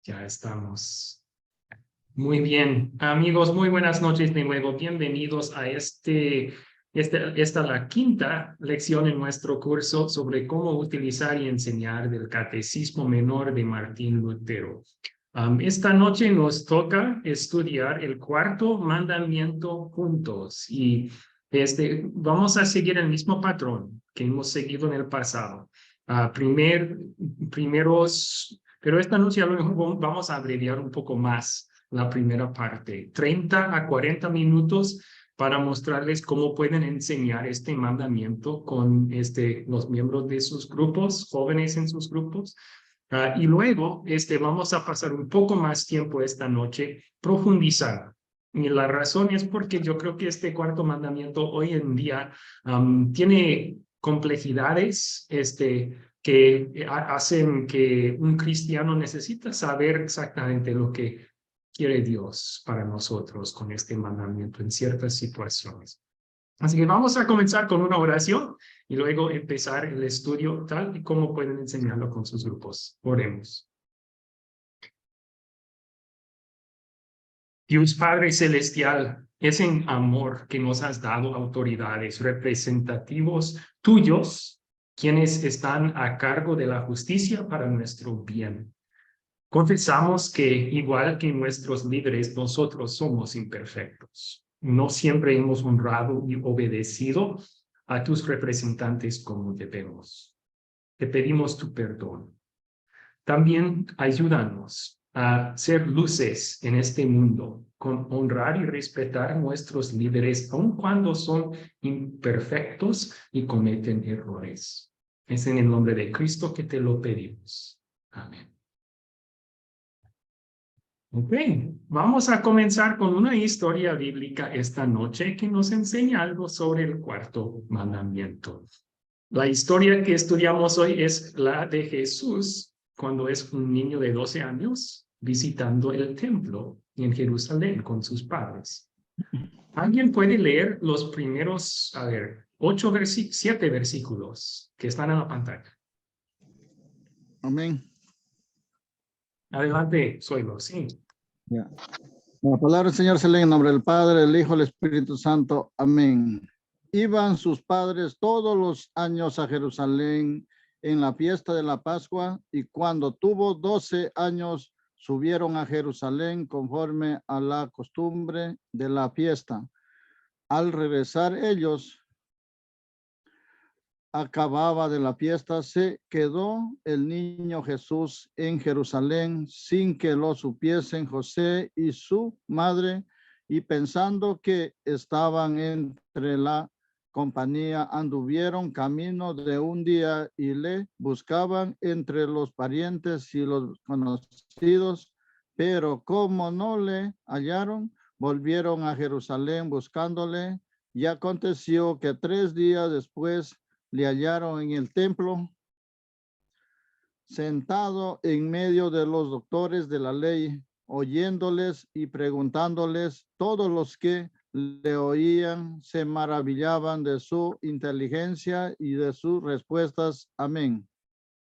Ya estamos. Muy bien, amigos, muy buenas noches de nuevo. Bienvenidos a esta la quinta lección en nuestro curso sobre cómo utilizar y enseñar del Catecismo Menor de Martín Lutero. Esta noche nos toca estudiar el cuarto mandamiento juntos y vamos a seguir el mismo patrón que hemos seguido en el pasado. Pero esta noche a lo mejor vamos a abreviar un poco más la primera parte, 30 a 40 minutos para mostrarles cómo pueden enseñar este mandamiento con los miembros de sus grupos, jóvenes en sus grupos. Y luego vamos a pasar un poco más tiempo esta noche profundizando. Y la razón es porque yo creo que este cuarto mandamiento hoy en día tiene complejidades que hacen que un cristiano necesita saber exactamente lo que quiere Dios para nosotros con este mandamiento en ciertas situaciones. Así que vamos a comenzar con una oración y luego empezar el estudio tal y como pueden enseñarlo con sus grupos. Oremos. Dios Padre Celestial, es en amor que nos has dado autoridades representativos tuyos, quienes están a cargo de la justicia para nuestro bien. Confesamos que, igual que nuestros líderes, nosotros somos imperfectos. No siempre hemos honrado y obedecido a tus representantes como debemos. Te pedimos tu perdón. También ayúdanos a ser luces en este mundo, con honrar y respetar a nuestros líderes, aun cuando son imperfectos y cometen errores. Es en el nombre de Cristo que te lo pedimos. Amén. Ok, vamos a comenzar con una historia bíblica esta noche que nos enseña algo sobre el cuarto mandamiento. La historia que estudiamos hoy es la de Jesús cuando es un niño de 12 años visitando el templo en Jerusalén con sus padres. ¿Alguien puede leer los primeros, 7 versículos que están en la pantalla? Amén. Adelante, Zoilo, sí. Ya. La palabra del Señor se lee en nombre del Padre, el Hijo, el Espíritu Santo. Amén. Iban sus padres todos los años a Jerusalén en la fiesta de la Pascua, y cuando tuvo 12 años, subieron a Jerusalén conforme a la costumbre de la fiesta. Al regresar ellos, acababa de la fiesta, se quedó el niño Jesús en Jerusalén sin que lo supiesen José y su madre, y pensando que estaban entre la compañía, anduvieron camino de un día y le buscaban entre los parientes y los conocidos, pero como no le hallaron, volvieron a Jerusalén buscándole, y aconteció que 3 días después le hallaron en el templo, sentado en medio de los doctores de la ley, oyéndoles y preguntándoles. Todos los que le oían se maravillaban de su inteligencia y de sus respuestas. Amén.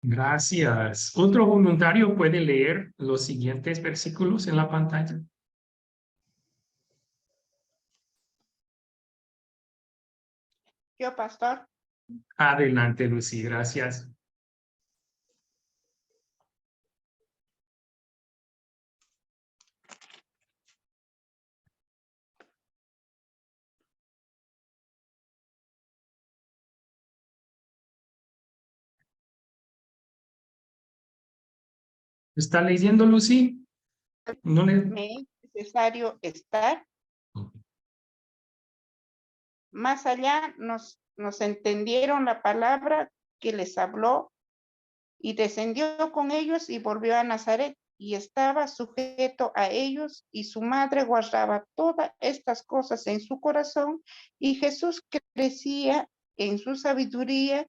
Gracias. ¿Otro voluntario puede leer los siguientes versículos en la pantalla? Yo, pastor. Adelante, Lucy, gracias. ¿Está leyendo, Lucy? No le... Me es necesario estar más allá. Nos entendieron la palabra que les habló, y descendió con ellos y volvió a Nazaret, y estaba sujeto a ellos, y su madre guardaba todas estas cosas en su corazón, y Jesús crecía en su sabiduría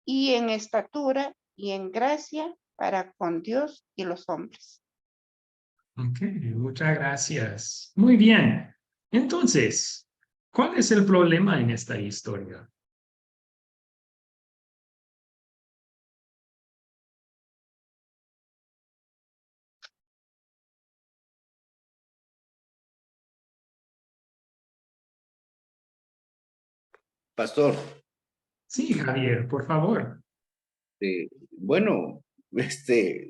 y en estatura y en gracia para con Dios y los hombres. Ok, muchas gracias. Muy bien. Entonces, ¿cuál es el problema en esta historia? Pastor, Sí, Javier, por favor. bueno,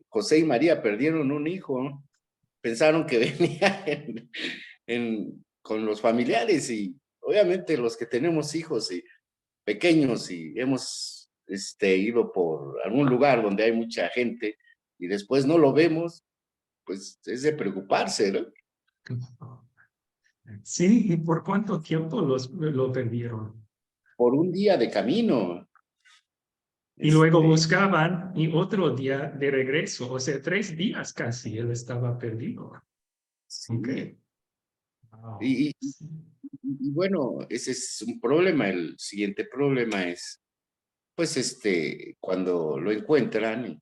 José y María perdieron un hijo, ¿no? Pensaron que venía con los familiares y obviamente los que tenemos hijos y pequeños y hemos ido por algún lugar donde hay mucha gente y después no lo vemos, pues es de preocuparse, ¿no? Sí, ¿y por cuánto tiempo lo perdieron? Por un día de camino. Y luego buscaban y otro día de regreso, o sea, 3 días casi él estaba perdido. Sí. Ok. Wow. Y, y, Sí. y bueno, ese es un problema. El siguiente problema es, pues, cuando lo encuentran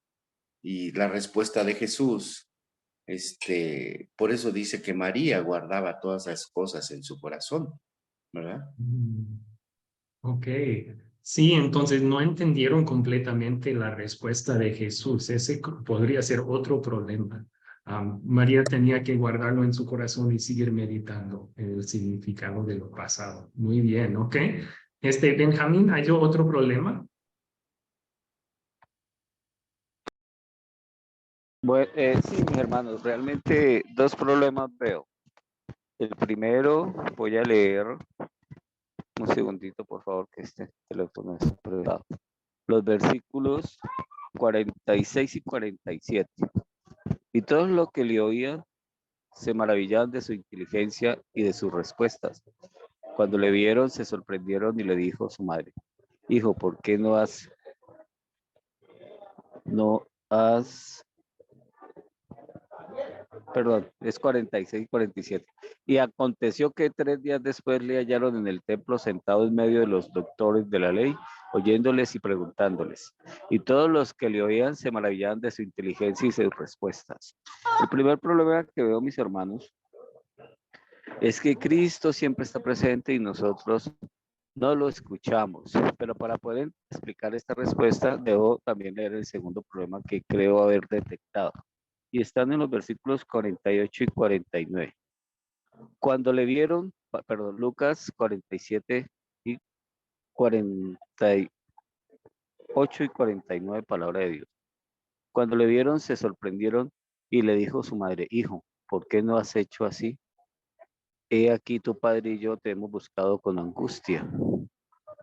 y la respuesta de Jesús, por eso dice que María guardaba todas esas cosas en su corazón, ¿verdad? Ok. Sí, entonces no entendieron completamente la respuesta de Jesús. Ese podría ser otro problema. María tenía que guardarlo en su corazón y seguir meditando en el significado de lo pasado. Muy bien, ok. Benjamín, ¿hay otro problema? Bueno, sí, mis hermanos, realmente dos problemas veo. El primero, voy a leer un segundito, por favor, que este teléfono es privado. Los versículos 46 y 47. Y todos los que le oían se maravillaban de su inteligencia y de sus respuestas. Cuando le vieron, se sorprendieron y le dijo su madre: Hijo, ¿por qué no has perdón, es 46 y 47. Y aconteció que 3 días después le hallaron en el templo sentado en medio de los doctores de la ley, oyéndoles y preguntándoles. Y todos los que le oían se maravillaban de su inteligencia y sus respuestas. El primer problema que veo, mis hermanos, es que Cristo siempre está presente y nosotros no lo escuchamos. Pero para poder explicar esta respuesta, debo también leer el segundo problema que creo haber detectado. Y están en los versículos 48 y 49. Cuando le vieron, perdón, Lucas 47 y 48 y 49, palabra de Dios. Cuando le vieron, se sorprendieron y le dijo su madre: Hijo, ¿por qué no has hecho así? He aquí tu padre y yo te hemos buscado con angustia.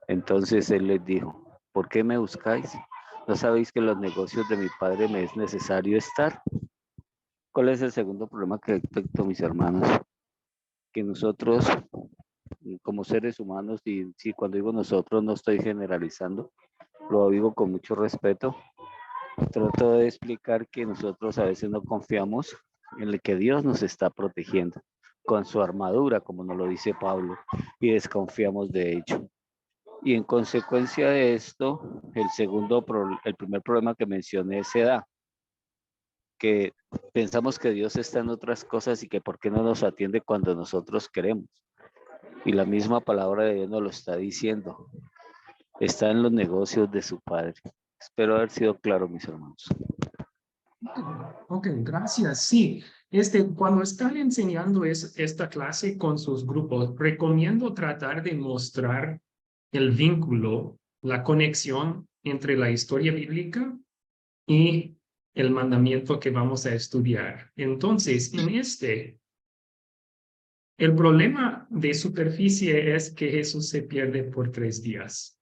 Entonces él les dijo: ¿por qué me buscáis? ¿No sabéis que en los negocios de mi padre me es necesario estar? ¿Cuál es el segundo problema que detecto, mis hermanos? Que nosotros, como seres humanos, y si cuando digo nosotros no estoy generalizando, lo digo con mucho respeto, trato de explicar que nosotros a veces no confiamos en el que Dios nos está protegiendo con su armadura, como nos lo dice Pablo, y desconfiamos de ello. Y en consecuencia de esto, el primer problema que mencioné se da, que pensamos que Dios está en otras cosas y que por qué no nos atiende cuando nosotros queremos. Y la misma palabra de Dios nos lo está diciendo. Está en los negocios de su Padre. Espero haber sido claro, mis hermanos. Ok, gracias. Sí, cuando están enseñando esta clase con sus grupos, recomiendo tratar de mostrar el vínculo, la conexión entre la historia bíblica y el mandamiento que vamos a estudiar. Entonces, el problema de superficie es que Jesús se pierde por 3 días.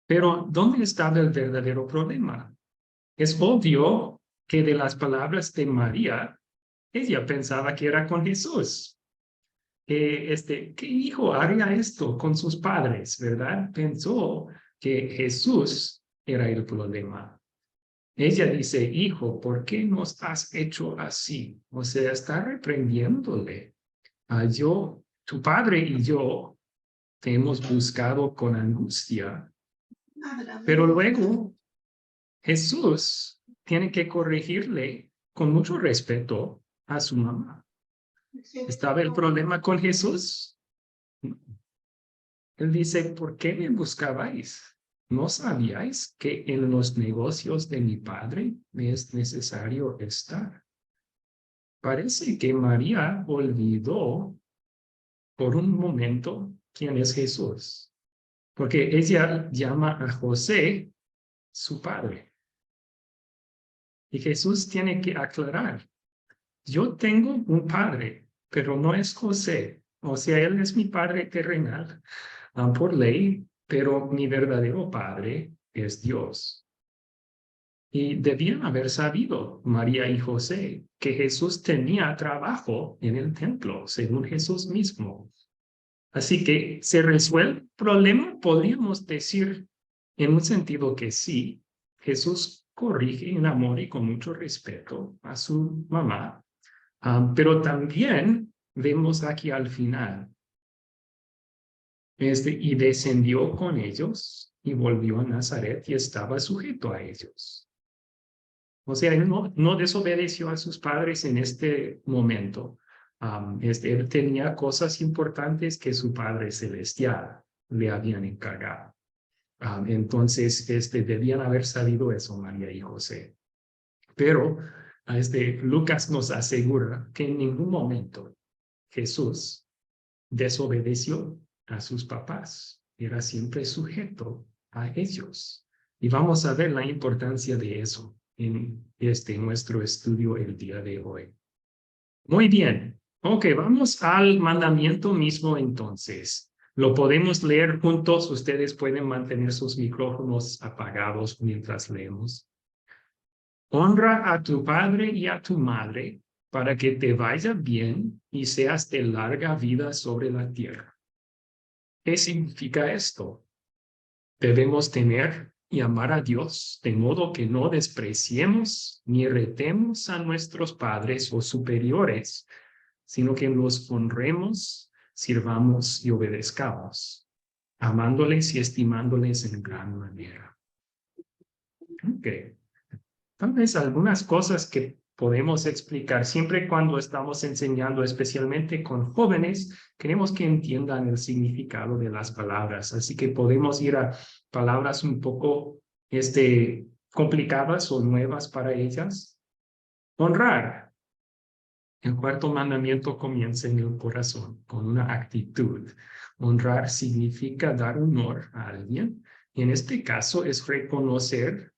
Pero, ¿dónde estaba el verdadero problema? Es obvio que de las palabras de María, ella pensaba que era con Jesús. ¿Qué hijo haría esto con sus padres, verdad? Pensó que Jesús era el problema. Ella dice: hijo, ¿por qué nos has hecho así? O sea, está reprendiéndole. Tu padre y yo te hemos buscado con angustia. Pero luego Jesús tiene que corregirle con mucho respeto a su mamá. ¿Estaba el problema con Jesús? Él dice: ¿por qué me buscabais? ¿No sabíais que en los negocios de mi padre me es necesario estar? Parece que María olvidó por un momento quién es Jesús. porque ella llama a José su padre. Y Jesús tiene que aclarar, yo tengo un padre, pero no es José. O sea, él es mi padre terrenal por ley, pero mi verdadero padre es Dios. Y debían haber sabido, María y José, que Jesús tenía trabajo en el templo, según Jesús mismo. Así que se resuelve el problema, podríamos decir en un sentido que sí, Jesús corrige en amor y con mucho respeto a su mamá, pero también vemos aquí al final, y descendió con ellos y volvió a Nazaret y estaba sujeto a ellos. O sea, él no desobedeció a sus padres en este momento. Él tenía cosas importantes que su Padre Celestial le habían encargado. Entonces, debían haber sabido eso, María y José. Pero Lucas nos asegura que en ningún momento Jesús desobedeció a sus papás. Era siempre sujeto a ellos. Y vamos a ver la importancia de eso en nuestro estudio el día de hoy. Muy bien. Ok, vamos al mandamiento mismo entonces. Lo podemos leer juntos. Ustedes pueden mantener sus micrófonos apagados mientras leemos. Honra a tu padre y a tu madre para que te vaya bien y seas de larga vida sobre la tierra. ¿Qué significa esto? Debemos temer y amar a Dios de modo que no despreciemos ni retemos a nuestros padres o superiores, sino que los honremos, sirvamos y obedezcamos, amándoles y estimándoles en gran manera. Ok. Tal vez algunas cosas que podemos explicar siempre cuando estamos enseñando, especialmente con jóvenes, queremos que entiendan el significado de las palabras. Así que podemos ir a palabras un poco complicadas o nuevas para ellas. Honrar. El cuarto mandamiento comienza en el corazón, con una actitud. Honrar significa dar honor a alguien. Y en este caso es reconocer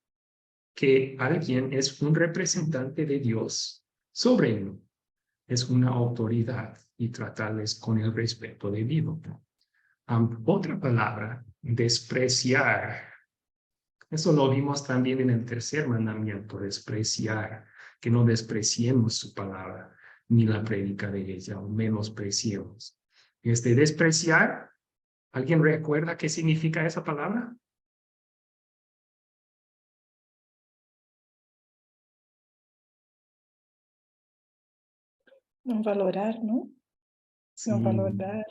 que alguien es un representante de Dios sobre él. Es una autoridad y tratarles con el respeto debido. Otra palabra, despreciar. Eso lo vimos también en el tercer mandamiento, despreciar, que no despreciemos su palabra, ni la prédica de ella, o menospreciemos. Despreciar, ¿alguien recuerda qué significa esa palabra? No valorar, ¿no? Sí, No valorar.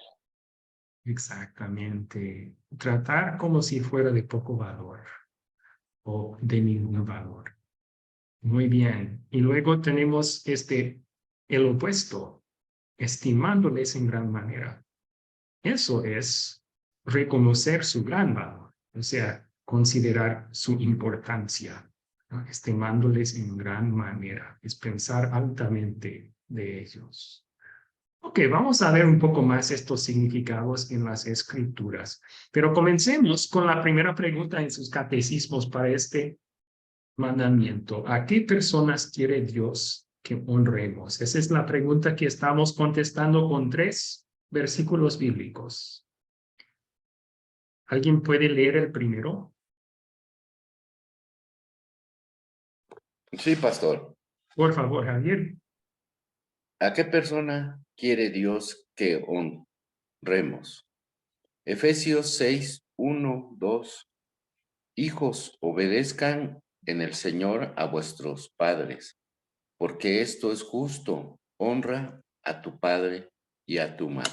exactamente. Tratar como si fuera de poco valor o de ningún valor. Muy bien. Y luego tenemos el opuesto, estimándoles en gran manera. Eso es reconocer su gran valor, o sea, considerar su importancia, ¿no? Estimándoles en gran manera, es pensar altamente de ellos. Ok, vamos a ver un poco más estos significados en las escrituras, pero comencemos con la primera pregunta en sus catecismos para este mandamiento. ¿A qué personas quiere Dios que honremos? Esa es la pregunta que estamos contestando con 3 versículos bíblicos. ¿Alguien puede leer el primero? Sí, pastor. Por favor, Javier. ¿A qué persona quiere Dios que honremos? Efesios 6, 1, 2. Hijos, obedezcan en el Señor a vuestros padres, porque esto es justo. Honra a tu padre y a tu madre.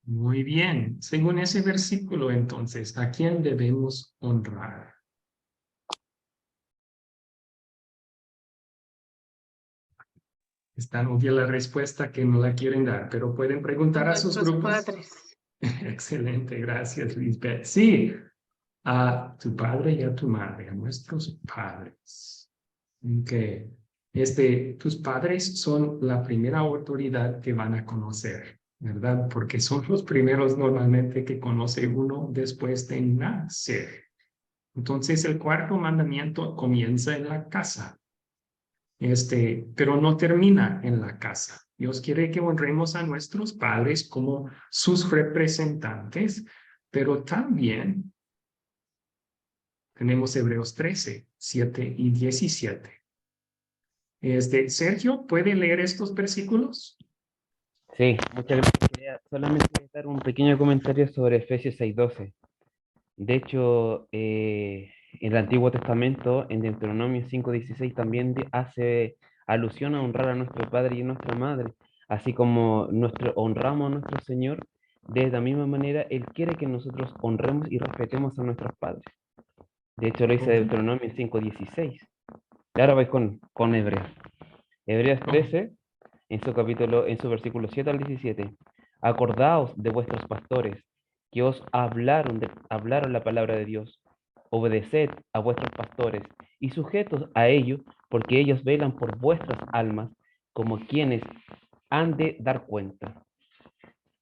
Muy bien. Según ese versículo, entonces, ¿a quién debemos honrar? Es tan obvia la respuesta que no la quieren dar, pero pueden preguntar a sus grupos. Padres. Excelente, gracias, Lisbeth. Sí, a tu padre y a tu madre, a nuestros padres. Okay. Tus padres son la primera autoridad que van a conocer. ¿verdad? Porque son los primeros normalmente que conoce uno después de nacer. Entonces el cuarto mandamiento comienza en la casa, pero no termina en la casa. Dios quiere que honremos a nuestros padres como sus representantes, pero también tenemos Hebreos 13, 7 y 17. Sergio, ¿puede leer estos versículos? Sí, muchas gracias. Quería solamente dar un pequeño comentario sobre Efesios 6:12. De hecho, en el Antiguo Testamento, en Deuteronomio 5:16, también hace alusión a honrar a nuestro padre y a nuestra madre, así como honramos a nuestro Señor. De la misma manera, Él quiere que nosotros honremos y respetemos a nuestros padres. De hecho, lo dice Ok. Deuteronomio 5:16. Y ahora voy con Hebreos. Hebreos 13, en su versículo 7 al 17. Acordaos de vuestros pastores que os hablaron la palabra de Dios. Obedeced a vuestros pastores y sujetos a ellos, porque ellos velan por vuestras almas como quienes han de dar cuenta.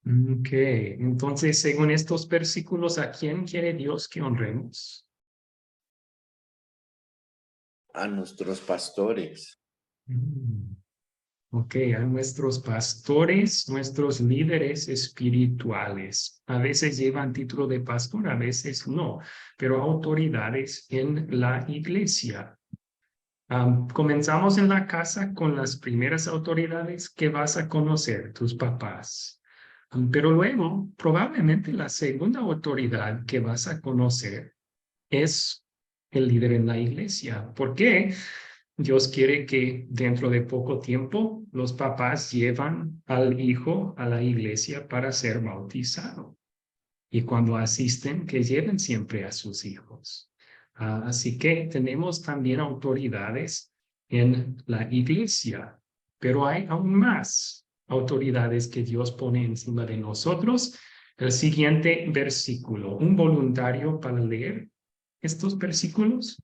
Ok, entonces según estos versículos, ¿a quién quiere Dios que honremos? A nuestros pastores. Mm, Ok, a nuestros pastores, nuestros líderes espirituales. A veces llevan título de pastor, a veces no, pero autoridades en la iglesia. Comenzamos en la casa con las primeras autoridades que vas a conocer, tus papás. Pero luego, probablemente la segunda autoridad que vas a conocer es el líder en la iglesia. ¿Por qué? Dios quiere que dentro de poco tiempo los papás llevan al hijo a la iglesia para ser bautizado. Y cuando asisten, que lleven siempre a sus hijos. Así que tenemos también autoridades en la iglesia, pero hay aún más autoridades que Dios pone encima de nosotros. El siguiente versículo, un voluntario para leer estos versículos.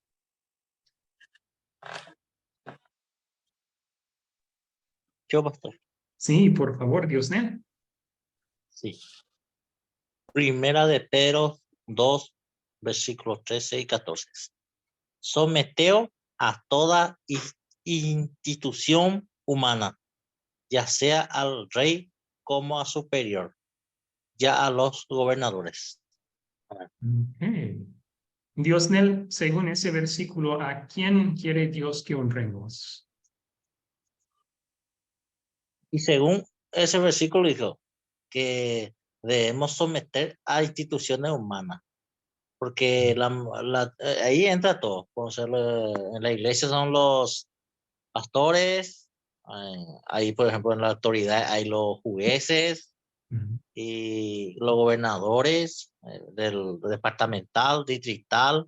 Yo, pastor. Sí, por favor, Diosnel. Sí. Primera de Pedro 2, versículos 13 y 14. Someteo a toda institución humana, ya sea al rey como a superior, ya a los gobernadores. Okay. Diosnel, según ese versículo, ¿a quién quiere Dios que honremos? Y según ese versículo dijo que debemos someter a instituciones humanas, porque ahí entra todo. En la iglesia son los pastores, ahí por ejemplo en la autoridad hay los jueces Ujú. y los gobernadores del departamental, distrital.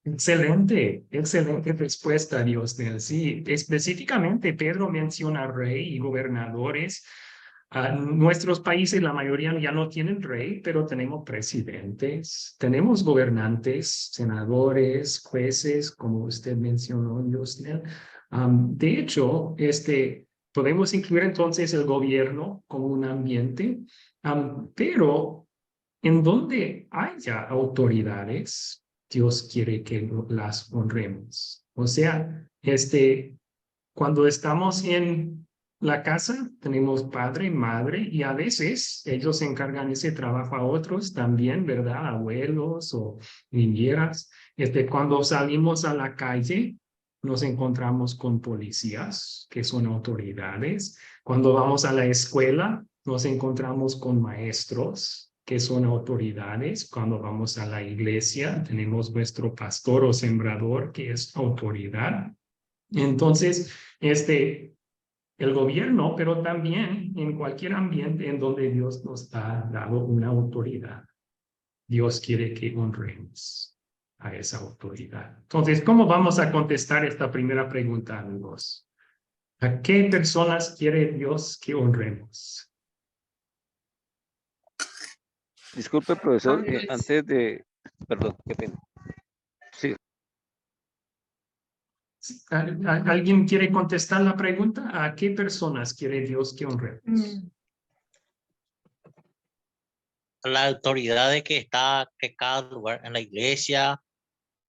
Excelente, excelente respuesta, Diosnel. Sí, específicamente Pedro menciona rey y gobernadores. Nuestros países, la mayoría ya no tienen rey, pero tenemos presidentes, tenemos gobernantes, senadores, jueces, como usted mencionó, Diosnel. De hecho, podemos incluir entonces el gobierno como un ambiente, pero en donde haya autoridades, Dios quiere que las honremos. O sea, cuando estamos en la casa, tenemos padre, madre, y a veces ellos encargan ese trabajo a otros también, ¿verdad? Abuelos o niñeras. Cuando salimos a la calle, nos encontramos con policías, que son autoridades. Cuando vamos a la escuela, nos encontramos con maestros, que son autoridades. Cuando vamos a la iglesia, tenemos nuestro pastor o sembrador, que es autoridad. Entonces, el gobierno, pero también en cualquier ambiente en donde Dios nos ha dado una autoridad, Dios quiere que honremos a esa autoridad. Entonces, ¿cómo vamos a contestar esta primera pregunta, amigos? ¿A qué personas quiere Dios que honremos? Disculpe, profesor, Hombres. antes de... Perdón, qué pena. Sí, ¿Alguien quiere contestar la pregunta? ¿A qué personas quiere Dios que honremos? La autoridad de que está, que cada lugar en la iglesia,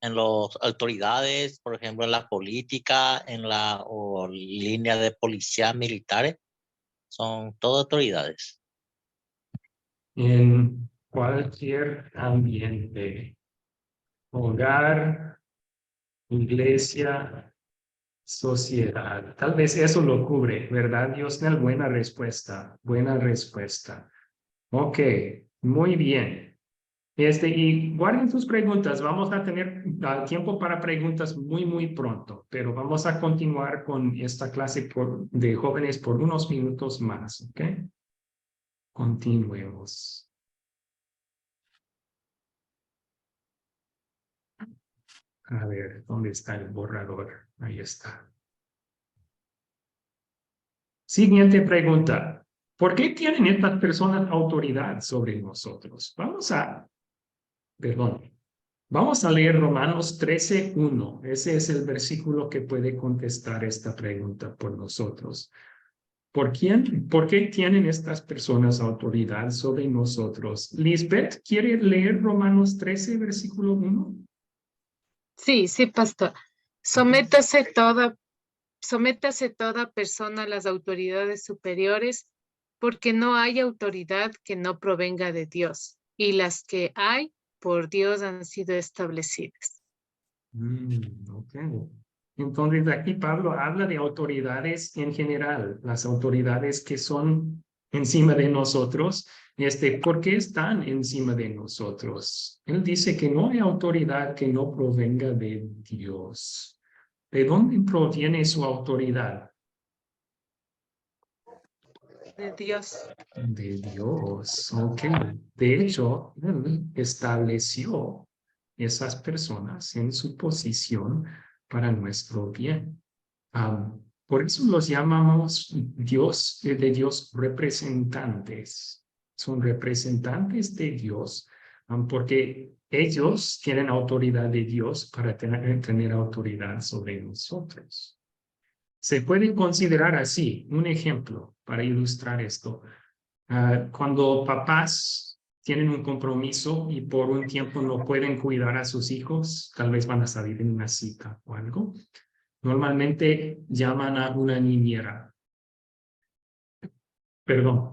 en las autoridades, por ejemplo, en la política, en la o línea de policía militares, son todas autoridades. En cualquier ambiente, hogar, iglesia, sociedad. Tal vez eso lo cubre, ¿verdad, Diosnel? Buena respuesta, buena respuesta. Ok, muy bien. Y guarden sus preguntas. Vamos a tener tiempo para preguntas muy pronto, pero vamos a continuar con esta clase de jóvenes por unos minutos más, ¿ok? Continuemos. A ver, ¿dónde está el borrador? Ahí está. Siguiente pregunta. ¿Por qué tienen estas personas autoridad sobre nosotros? Vamos a leer Romanos 13:1. Ese es el versículo que puede contestar esta pregunta por nosotros. ¿Por qué tienen estas personas autoridad sobre nosotros? Lisbeth, ¿quiere leer Romanos 13, versículo 1? Sí, pastor. Sométase toda persona a las autoridades superiores, porque no hay autoridad que no provenga de Dios, y las que hay por Dios han sido establecidas. Ok. Entonces aquí Pablo habla de autoridades en general, las autoridades que son encima de nosotros. ¿Por qué están encima de nosotros? Él dice que no hay autoridad que no provenga de Dios. ¿De dónde proviene su autoridad? De Dios. De Dios. Ok. De hecho, él estableció esas personas en su posición para nuestro bien. Por eso los llamamos de Dios representantes. Son representantes de Dios, porque ellos tienen autoridad de Dios para tener autoridad sobre nosotros. Se puede considerar así, un ejemplo para ilustrar esto. Cuando papás tienen un compromiso y por un tiempo no pueden cuidar a sus hijos, tal vez van a salir en una cita o algo. Normalmente llaman a una niñera. Perdón.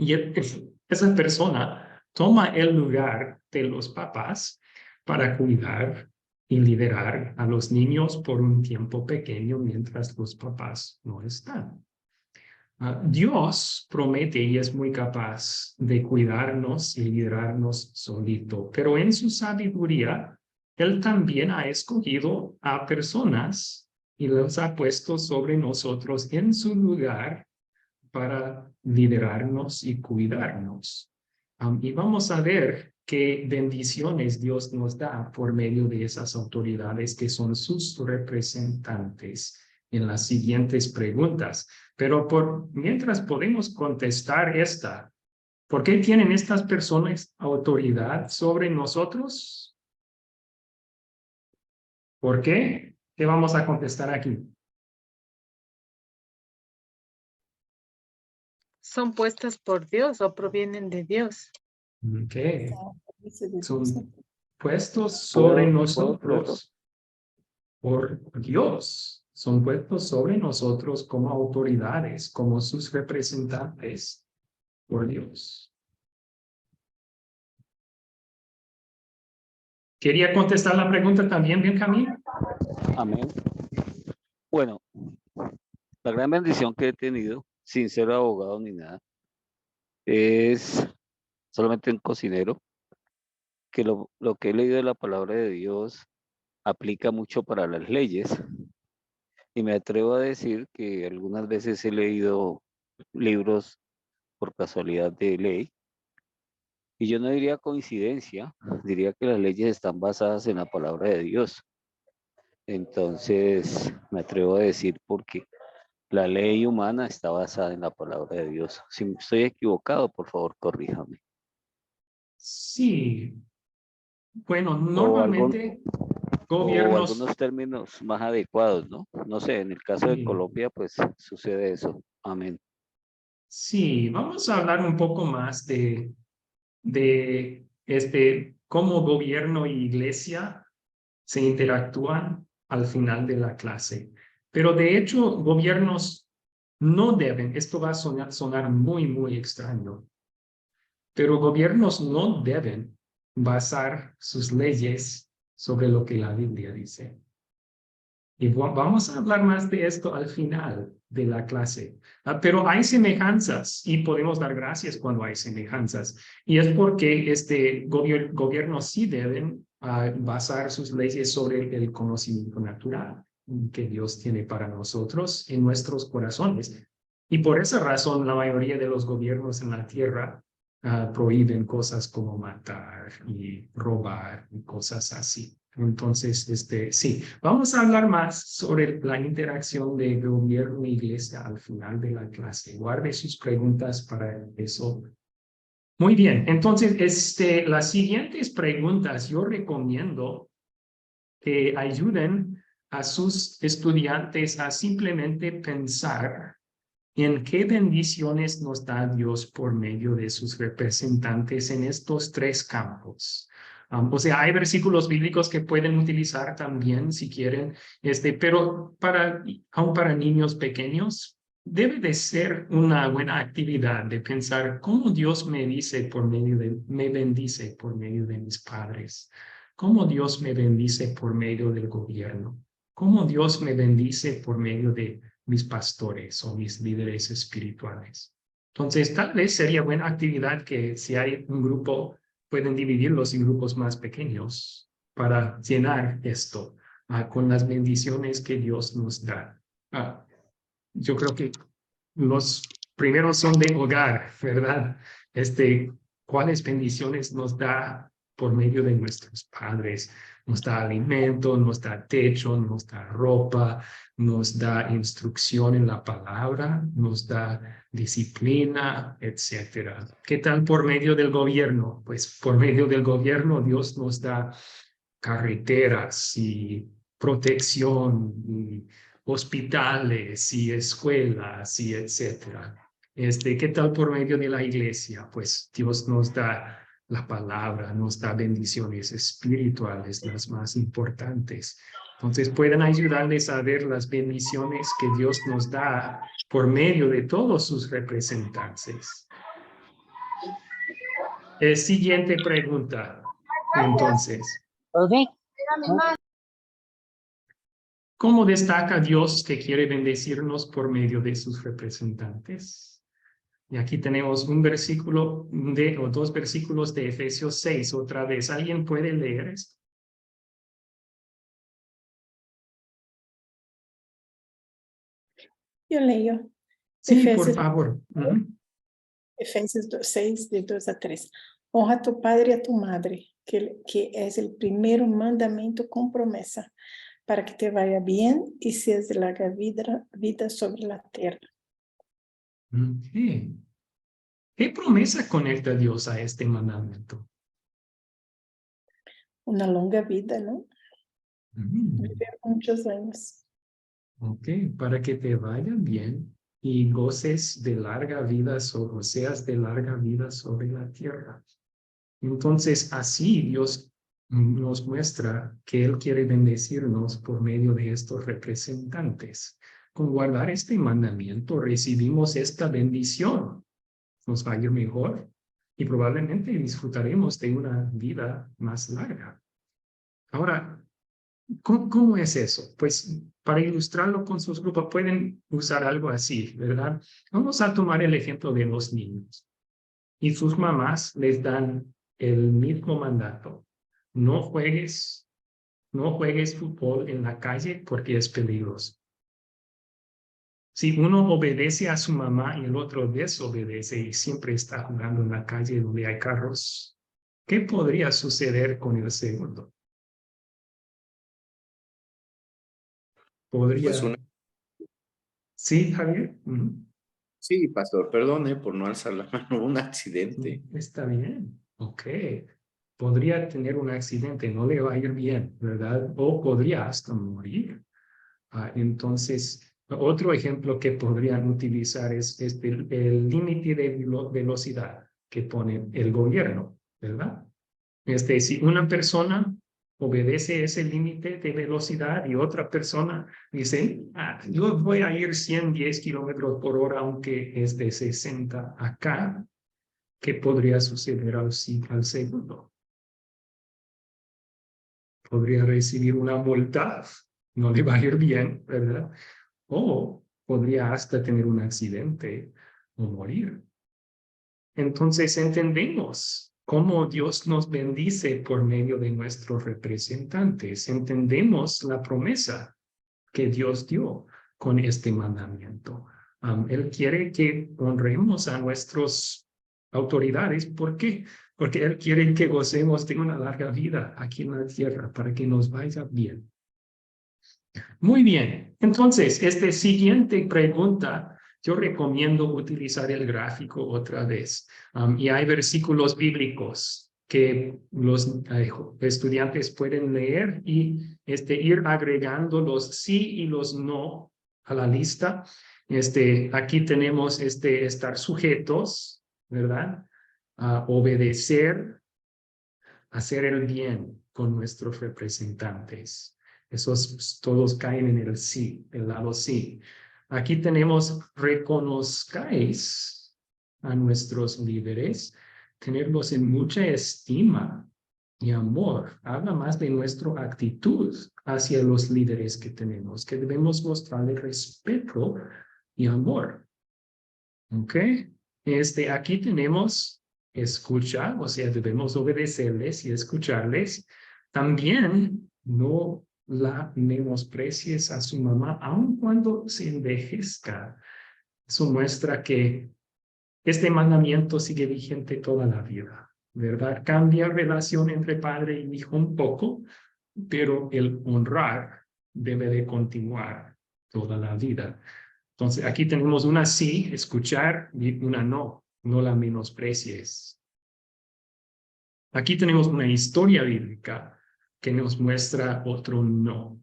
Y esa persona toma el lugar de los papás para cuidar y liderar a los niños por un tiempo pequeño mientras los papás no están. Dios promete y es muy capaz de cuidarnos y liderarnos solito, pero en su sabiduría, Él también ha escogido a personas y los ha puesto sobre nosotros en su lugar para liderarnos y cuidarnos. Y vamos a ver qué bendiciones Dios nos da por medio de esas autoridades que son sus representantes en las siguientes preguntas. Pero mientras podemos contestar esta, ¿por qué tienen estas personas autoridad sobre nosotros? ¿Por qué? ¿Qué vamos a contestar aquí? Son puestas por Dios o provienen de Dios. Ok. Son puestos sobre nosotros por Dios. Son puestos sobre nosotros como autoridades, como sus representantes por Dios. ¿Quería contestar la pregunta también, Benjamín? Amén. Bueno, la gran bendición que he tenido, sin ser abogado ni nada, es solamente un cocinero, que lo que he leído de la palabra de Dios aplica mucho para las leyes. Y me atrevo a decir que algunas veces he leído libros por casualidad de ley. Y yo no diría coincidencia, diría que las leyes están basadas en la palabra de Dios. Entonces, me atrevo a decir porque la ley humana está basada en la palabra de Dios. Si estoy equivocado, por favor, corríjame. Sí. Bueno, O algún, normalmente O Gobiernos, algunos términos más adecuados, ¿no? No sé, en el caso de sí. Colombia, pues sucede eso. Amén. Sí, vamos a hablar un poco más de cómo gobierno y iglesia se interactúan al final de la clase. Pero de hecho, gobiernos no deben, esto va a sonar muy, muy extraño, pero gobiernos no deben basar sus leyes sobre lo que la Biblia dice. Y vamos a hablar más de esto al final de la clase. Pero hay semejanzas y podemos dar gracias cuando hay semejanzas. Y es porque gobiernos sí deben basar sus leyes sobre el conocimiento natural que Dios tiene para nosotros en nuestros corazones. Y por esa razón la mayoría de los gobiernos en la tierra prohíben cosas como matar y robar y cosas así. Entonces, sí, vamos a hablar más sobre la interacción de gobierno e iglesia al final de la clase. Guarde sus preguntas para eso. Muy bien, entonces, las siguientes preguntas yo recomiendo que ayuden a sus estudiantes a simplemente pensar en qué bendiciones nos da Dios por medio de sus representantes en estos tres campos. O sea, hay versículos bíblicos que pueden utilizar también si quieren, pero aún para niños pequeños, debe de ser una buena actividad de pensar cómo Dios me bendice por medio de mis padres, cómo Dios me bendice por medio del gobierno, cómo Dios me bendice por medio de mis pastores o mis líderes espirituales. Entonces, tal vez sería buena actividad que si hay un grupo, pueden dividirlos en grupos más pequeños para llenar esto con las bendiciones que Dios nos da. Yo creo que los primeros son de hogar, ¿verdad? ¿Cuáles bendiciones nos da por medio de nuestros padres? Nos da alimento, nos da techo, nos da ropa, nos da instrucción en la palabra, nos da disciplina, etcétera. ¿Qué tal por medio del gobierno? Pues por medio del gobierno Dios nos da carreteras y protección y hospitales y escuelas y etcétera. ¿Qué tal por medio de la iglesia? Pues Dios nos da la palabra, nos da bendiciones espirituales, las más importantes. Entonces pueden ayudarles a ver las bendiciones que Dios nos da por medio de todos sus representantes. Siguiente pregunta, entonces. ¿Cómo destaca Dios que quiere bendecirnos por medio de sus representantes? Y aquí tenemos un versículo o dos versículos de Efesios 6. Otra vez, ¿alguien puede leer esto? Yo leo. Sí, por Efesios, favor. Efesios 6, de 2 a 3. Honra a tu padre y a tu madre, que es el primer mandamiento con promesa, para que te vaya bien y seas de larga vida sobre la tierra. Okay. ¿Qué promesa conecta Dios a este mandamiento? Una longa vida, ¿no? Mm. Vivir muchos años. Ok, para que te vaya bien y goces de larga vida o seas de larga vida sobre la tierra. Entonces, así Dios nos muestra que Él quiere bendecirnos por medio de estos representantes. Con guardar este mandamiento recibimos esta bendición. Nos va a ir mejor y probablemente disfrutaremos de una vida más larga. Ahora, ¿cómo es eso? Pues para ilustrarlo con sus grupos pueden usar algo así, ¿verdad? Vamos a tomar el ejemplo de los niños. Y sus mamás les dan el mismo mandato. No juegues fútbol en la calle porque es peligroso. Si uno obedece a su mamá y el otro desobedece y siempre está jugando en la calle donde hay carros, ¿qué podría suceder con el segundo? Podría... Pues ¿Sí, Javier? sí, pastor, perdone por no alzar la mano, un accidente. Está bien, ok. podría tener un accidente, no le va a ir bien, ¿verdad? O podría hasta morir. Entonces, otro ejemplo que podrían utilizar es el límite de velocidad que pone el gobierno, ¿verdad? Si una persona obedece ese límite de velocidad y otra persona dice, yo voy a ir 110 kilómetros por hora, aunque es de 60 acá, ¿qué podría suceder al segundo? Podría recibir una multa, no le va a ir bien, ¿verdad? O podría hasta tener un accidente o morir. Entonces entendemos cómo Dios nos bendice por medio de nuestros representantes. Entendemos la promesa que Dios dio con este mandamiento. Él quiere que honremos a nuestras autoridades. ¿Por qué? Porque Él quiere que gocemos de una larga vida aquí en la tierra para que nos vaya bien. Muy bien. Entonces, esta siguiente pregunta, yo recomiendo utilizar el gráfico otra vez. Y hay versículos bíblicos que los estudiantes pueden leer y ir agregando los sí y los no a la lista. Aquí tenemos estar sujetos, ¿verdad? Obedecer, hacer el bien con nuestros representantes. Esos todos caen en el sí, el lado sí. Aquí tenemos reconozcáis a nuestros líderes, tenerlos en mucha estima y amor. Habla más de nuestra actitud hacia los líderes que tenemos, que debemos mostrarle respeto y amor. ¿Ok? Aquí tenemos escuchar, o sea, debemos obedecerles y escucharles. También no la menosprecies a su mamá, aun cuando se envejezca. Eso muestra que este mandamiento sigue vigente toda la vida, ¿verdad? Cambia relación entre padre y hijo un poco, pero el honrar debe de continuar toda la vida. Entonces, aquí tenemos una sí, escuchar, y una no, no la menosprecies. Aquí tenemos una historia bíblica que nos muestra otro no.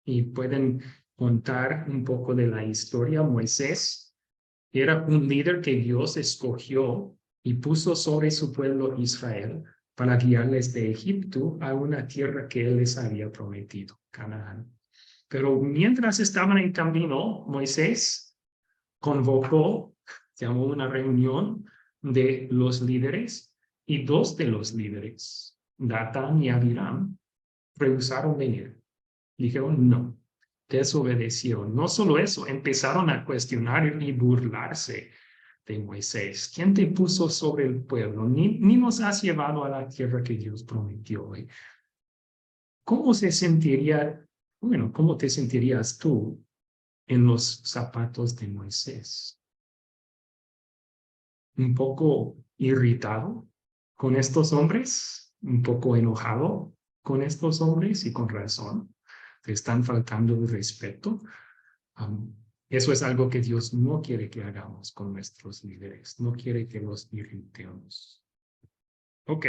Y pueden contar un poco de la historia. Moisés era un líder que Dios escogió y puso sobre su pueblo Israel para guiarles de Egipto a una tierra que él les había prometido, Canaán. Pero mientras estaban en camino, Moisés convocó, llamó una reunión de los líderes y dos de los líderes, Datán y Abiram, rehusaron venir. Dijeron no, desobedecieron. No solo eso, empezaron a cuestionar y burlarse de Moisés. ¿Quién te puso sobre el pueblo? Ni nos has llevado a la tierra que Dios prometió. ¿Cómo se sentiría, cómo te sentirías tú en los zapatos de Moisés? ¿Un poco irritado con estos hombres? ¿Un poco enojado con estos hombres? Y con razón. Te están faltando el respeto. Eso es algo que Dios no quiere que hagamos con nuestros líderes. No quiere que los irritemos. Ok.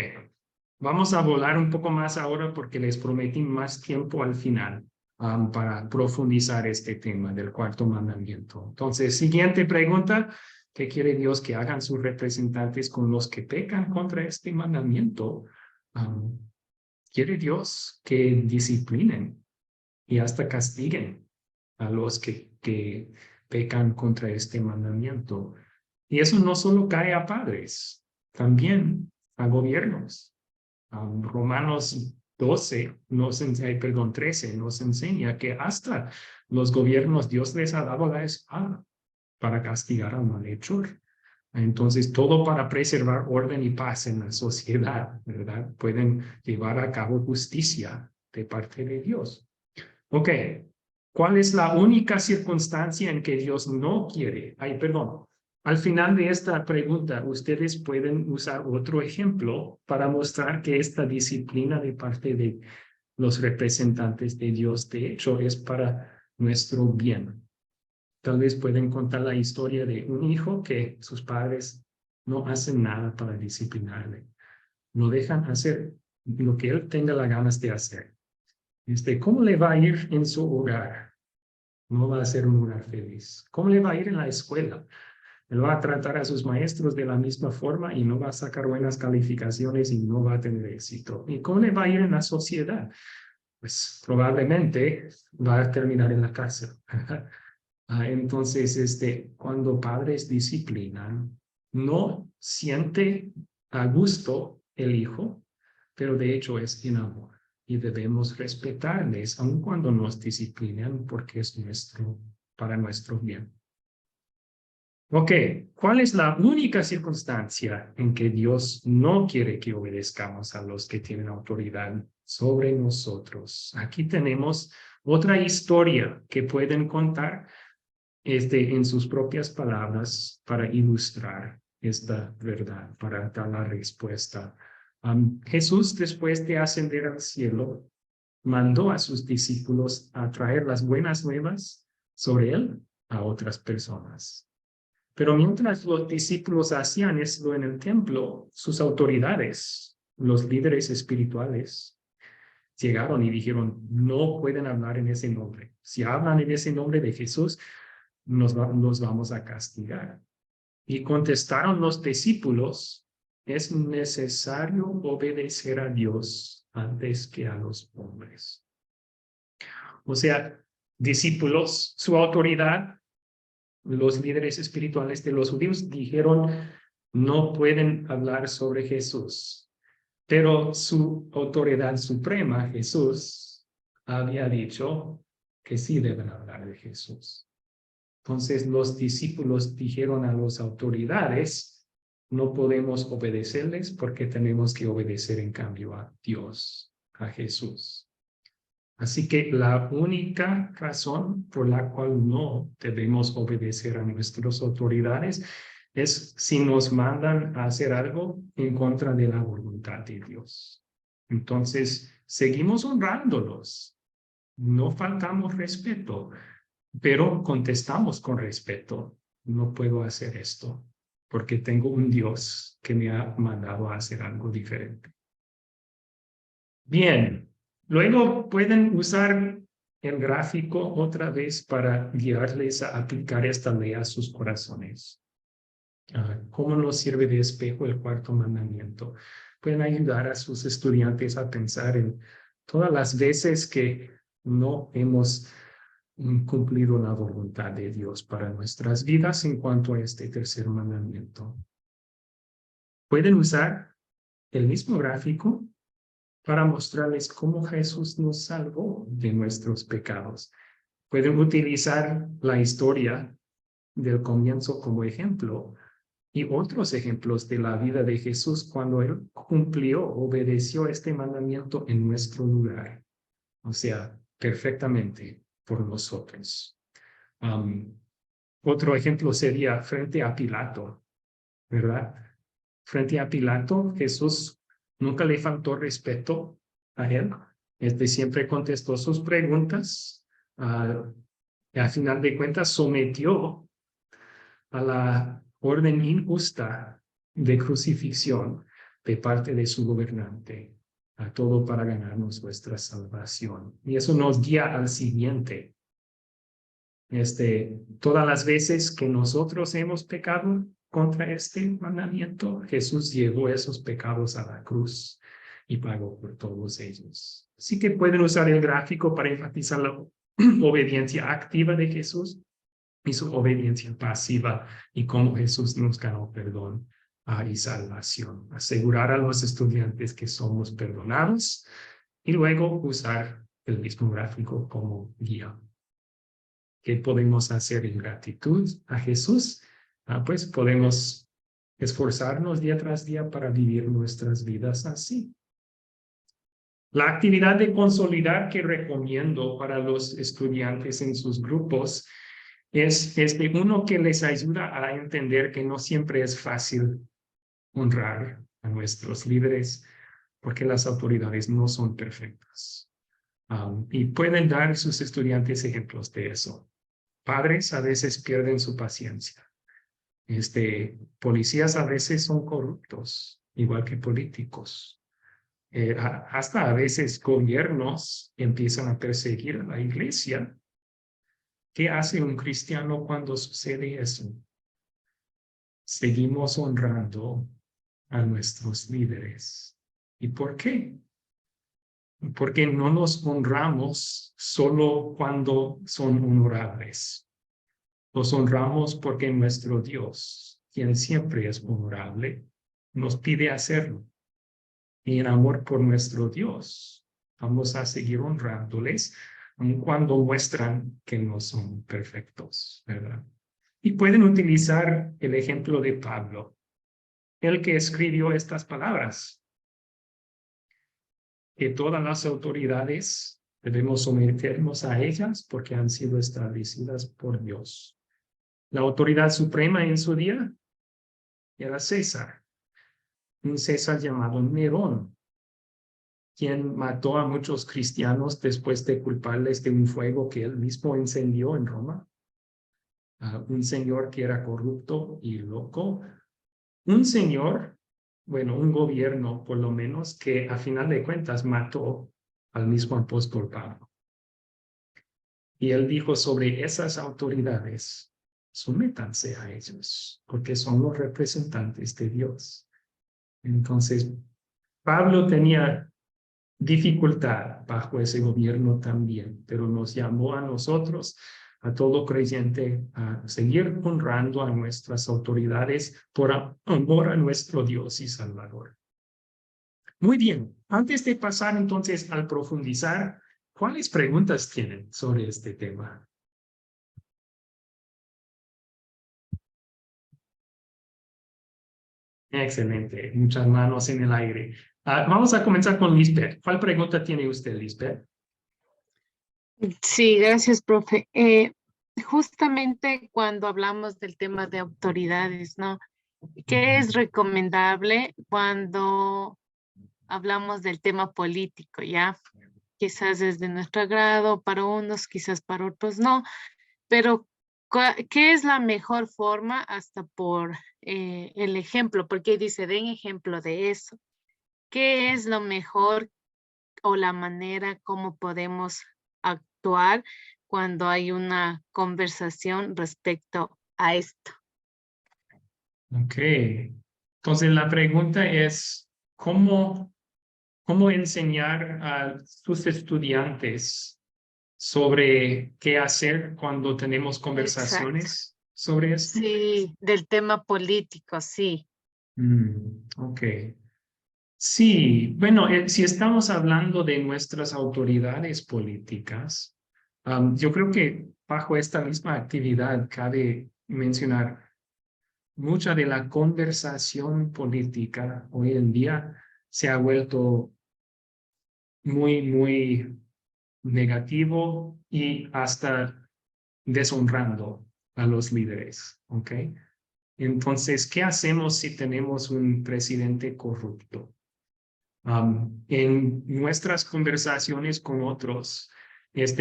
Vamos a volar un poco más ahora porque les prometí más tiempo al final para profundizar este tema del cuarto mandamiento. Entonces, siguiente pregunta. ¿Qué quiere Dios que hagan sus representantes con los que pecan contra este mandamiento? Quiere Dios que disciplinen y hasta castiguen a los que pecan contra este mandamiento. Y eso no solo cae a padres, también a gobiernos. Romanos 13 nos enseña que hasta los gobiernos Dios les ha dado la espada para castigar al malhechor. Entonces, todo para preservar orden y paz en la sociedad, ¿verdad? Pueden llevar a cabo justicia de parte de Dios. Ok, ¿cuál es la única circunstancia en que Dios no quiere? Al final de esta pregunta, ustedes pueden usar otro ejemplo para mostrar que esta disciplina de parte de los representantes de Dios, de hecho, es para nuestro bien. Tal vez pueden contar la historia de un hijo que sus padres no hacen nada para disciplinarle. lo dejan hacer lo que él tenga las ganas de hacer. ¿Cómo le va a ir en su hogar? No va a ser un lugar feliz. ¿Cómo le va a ir en la escuela? Él va a tratar a sus maestros de la misma forma y no va a sacar buenas calificaciones y no va a tener éxito. ¿Y cómo le va a ir en la sociedad? Pues probablemente va a terminar en la cárcel. Entonces, cuando padres disciplinan, no siente a gusto el hijo, pero de hecho es en amor. Y debemos respetarles, aun cuando nos disciplinan, porque es para nuestro bien. Ok, ¿cuál es la única circunstancia en que Dios no quiere que obedezcamos a los que tienen autoridad sobre nosotros? Aquí tenemos otra historia que pueden contar en sus propias palabras para ilustrar esta verdad, para dar la respuesta. Jesús, después de ascender al cielo, mandó a sus discípulos a traer las buenas nuevas sobre él a otras personas. Pero mientras los discípulos hacían esto en el templo, sus autoridades, los líderes espirituales, llegaron y dijeron, no pueden hablar en ese nombre. Si hablan en ese nombre de Jesús, nos vamos a castigar. Y contestaron los discípulos, es necesario obedecer a Dios antes que a los hombres. O sea, discípulos, su autoridad, los líderes espirituales de los judíos dijeron, no pueden hablar sobre Jesús. Pero su autoridad suprema, Jesús, había dicho que sí deben hablar de Jesús. Entonces los discípulos dijeron a las autoridades, no podemos obedecerles porque tenemos que obedecer en cambio a Dios, a Jesús. Así que la única razón por la cual no debemos obedecer a nuestras autoridades es si nos mandan a hacer algo en contra de la voluntad de Dios. Entonces, seguimos honrándolos. No faltamos respeto, pero contestamos con respeto. No puedo hacer esto porque tengo un Dios que me ha mandado a hacer algo diferente. Bien. Luego pueden usar el gráfico otra vez para guiarles a aplicar esta ley a sus corazones. ¿Cómo nos sirve de espejo el cuarto mandamiento? Pueden ayudar a sus estudiantes a pensar en todas las veces que no hemos cumplido la voluntad de Dios para nuestras vidas en cuanto a este tercer mandamiento. Pueden usar el mismo gráfico para mostrarles cómo Jesús nos salvó de nuestros pecados. Pueden utilizar la historia del comienzo como ejemplo y otros ejemplos de la vida de Jesús cuando Él obedeció este mandamiento en nuestro lugar. O sea, perfectamente por nosotros. Otro ejemplo sería frente a Pilato, ¿verdad? Frente a Pilato, Jesús nunca le faltó respeto a él. Siempre contestó sus preguntas. A final de cuentas, sometió a la orden injusta de crucifixión de parte de su gobernante. A todo para ganarnos nuestra salvación. Y eso nos guía al siguiente. Todas las veces que nosotros hemos pecado contra este mandamiento, Jesús llevó esos pecados a la cruz y pagó por todos ellos. Así que pueden usar el gráfico para enfatizar la obediencia activa de Jesús y su obediencia pasiva y cómo Jesús nos ganó perdón y salvación. Asegurar a los estudiantes que somos perdonados y luego usar el mismo gráfico como guía. ¿Qué podemos hacer en gratitud a Jesús? Pues podemos esforzarnos día tras día para vivir nuestras vidas así. La actividad de consolidar que recomiendo para los estudiantes en sus grupos es uno que les ayuda a entender que no siempre es fácil honrar a nuestros líderes porque las autoridades no son perfectas. Y pueden dar a sus estudiantes ejemplos de eso. Padres a veces pierden su paciencia. Policías a veces son corruptos igual que políticos. Hasta a veces gobiernos empiezan a perseguir a la iglesia. ¿Qué hace un cristiano cuando sucede eso? Seguimos honrando a nuestros líderes. ¿Y por qué? Porque no nos honramos solo cuando son honorables. Los honramos porque nuestro Dios, quien siempre es honorable, nos pide hacerlo. Y en amor por nuestro Dios, vamos a seguir honrándoles, aun cuando muestran que no son perfectos, ¿verdad? Y pueden utilizar el ejemplo de Pablo, el que escribió estas palabras, que todas las autoridades debemos someternos a ellas porque han sido establecidas por Dios. La autoridad suprema en su día era César, un César llamado Nerón, quien mató a muchos cristianos después de culparles de un fuego que él mismo encendió en Roma. Un señor que era corrupto y loco. Un señor, bueno, un gobierno por lo menos, que a final de cuentas mató al mismo apóstol Pablo. Y él dijo sobre esas autoridades, sométanse a ellos, porque son los representantes de Dios. Entonces, Pablo tenía dificultad bajo ese gobierno también, pero nos llamó a nosotros, a todo creyente, a seguir honrando a nuestras autoridades por amor a nuestro Dios y Salvador. Muy bien, antes de pasar entonces al profundizar, ¿cuáles preguntas tienen sobre este tema? Excelente, muchas manos en el aire. Vamos a comenzar con Lisbeth. ¿Cuál pregunta tiene usted, Lisbeth? Sí, gracias, profe. Justamente cuando hablamos del tema de autoridades, ¿no? ¿Qué es recomendable cuando hablamos del tema político, ya? Quizás es de nuestro agrado para unos, quizás para otros no, pero ¿qué es la mejor forma hasta por el ejemplo? Porque dice, den ejemplo de eso. ¿Qué es lo mejor o la manera como podemos actuar cuando hay una conversación respecto a esto? Ok. Entonces la pregunta es, ¿cómo enseñar a sus estudiantes sobre qué hacer cuando tenemos Exacto. conversaciones sobre esto? Sí, del tema político, sí. Ok. Sí, bueno, si estamos hablando de nuestras autoridades políticas, yo creo que bajo esta misma actividad cabe mencionar mucha de la conversación política hoy en día se ha vuelto muy negativo y hasta deshonrando a los líderes, ¿ok? Entonces, ¿qué hacemos si tenemos un presidente corrupto? En nuestras conversaciones con otros,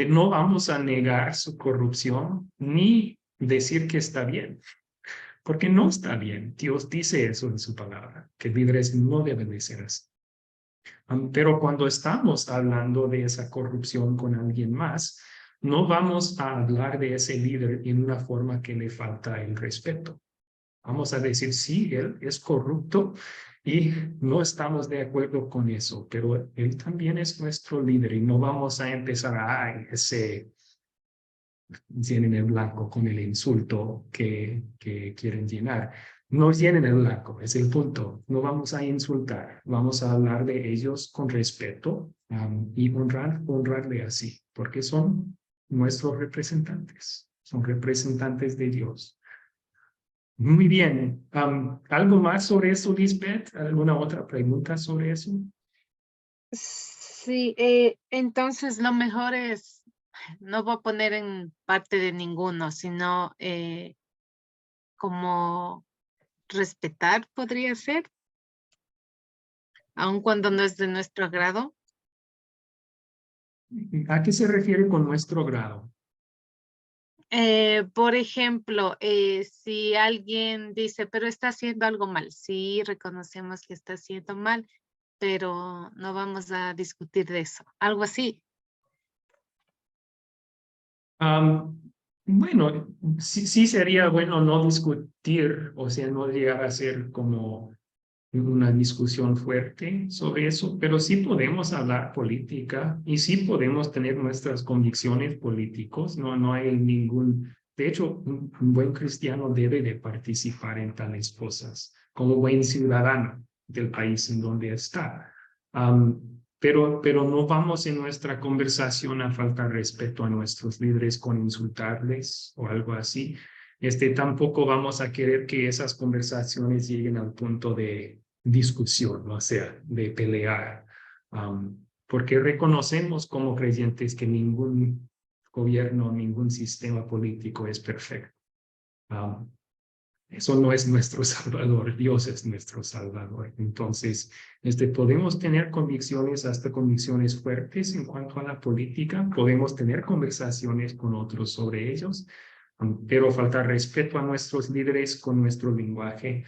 no vamos a negar su corrupción ni decir que está bien, porque no está bien. Dios dice eso en su palabra, que líderes no deben de ser así. Pero cuando estamos hablando de esa corrupción con alguien más, no vamos a hablar de ese líder en una forma que le falta el respeto. Vamos a decir, sí, él es corrupto y no estamos de acuerdo con eso, pero él también es nuestro líder y no vamos a empezar a ese llenen el blanco con el insulto que quieren llenar. No llenen el blanco, es el punto. No vamos a insultar, vamos a hablar de ellos con respeto y honrarle así, porque son nuestros representantes, son representantes de Dios. Muy bien. ¿Algo más sobre eso, Lisbeth? ¿Alguna otra pregunta sobre eso? Sí, entonces lo mejor es, no voy a poner en parte de ninguno, sino como respetar podría ser, aun cuando no es de nuestro agrado. ¿A qué se refiere con nuestro grado? Por ejemplo, si alguien dice, pero está haciendo algo mal, sí, reconocemos que está haciendo mal, pero no vamos a discutir de eso, algo así. Bueno, sí sería bueno no discutir, o sea, no llegar a ser como una discusión fuerte sobre eso, pero sí podemos hablar política y sí podemos tener nuestras convicciones políticos. No hay ningún, de hecho, un buen cristiano debe de participar en tales cosas como buen ciudadano del país en donde está. Pero no vamos en nuestra conversación a faltar respeto a nuestros líderes con insultarles o algo así. Tampoco vamos a querer que esas conversaciones lleguen al punto de discusión, o sea, de pelear, porque reconocemos como creyentes que ningún gobierno, ningún sistema político es perfecto. Eso no es nuestro Salvador, Dios es nuestro Salvador. Entonces, podemos tener convicciones, hasta convicciones fuertes en cuanto a la política, podemos tener conversaciones con otros sobre ellos, pero faltar respeto a nuestros líderes con nuestro lenguaje,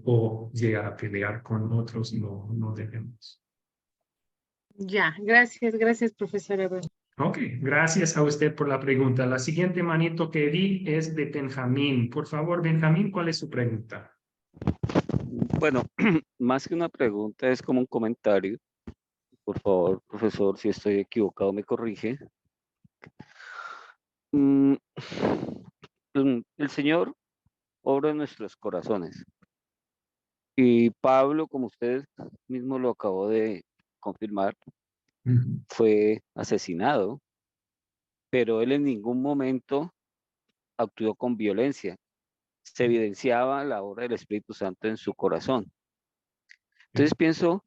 o llegar a pelear con otros, no debemos. Ya, gracias, profesora. Ok, gracias a usted por la pregunta. La siguiente manito que di es de Benjamín. Por favor, Benjamín, ¿cuál es su pregunta? Bueno, más que una pregunta, es como un comentario. Por favor, profesor, si estoy equivocado, me corrige. El Señor obra en nuestros corazones. Y Pablo, como usted mismo lo acabó de confirmar, fue asesinado, pero él en ningún momento actuó con violencia. Se evidenciaba la obra del Espíritu Santo en su corazón. Entonces pienso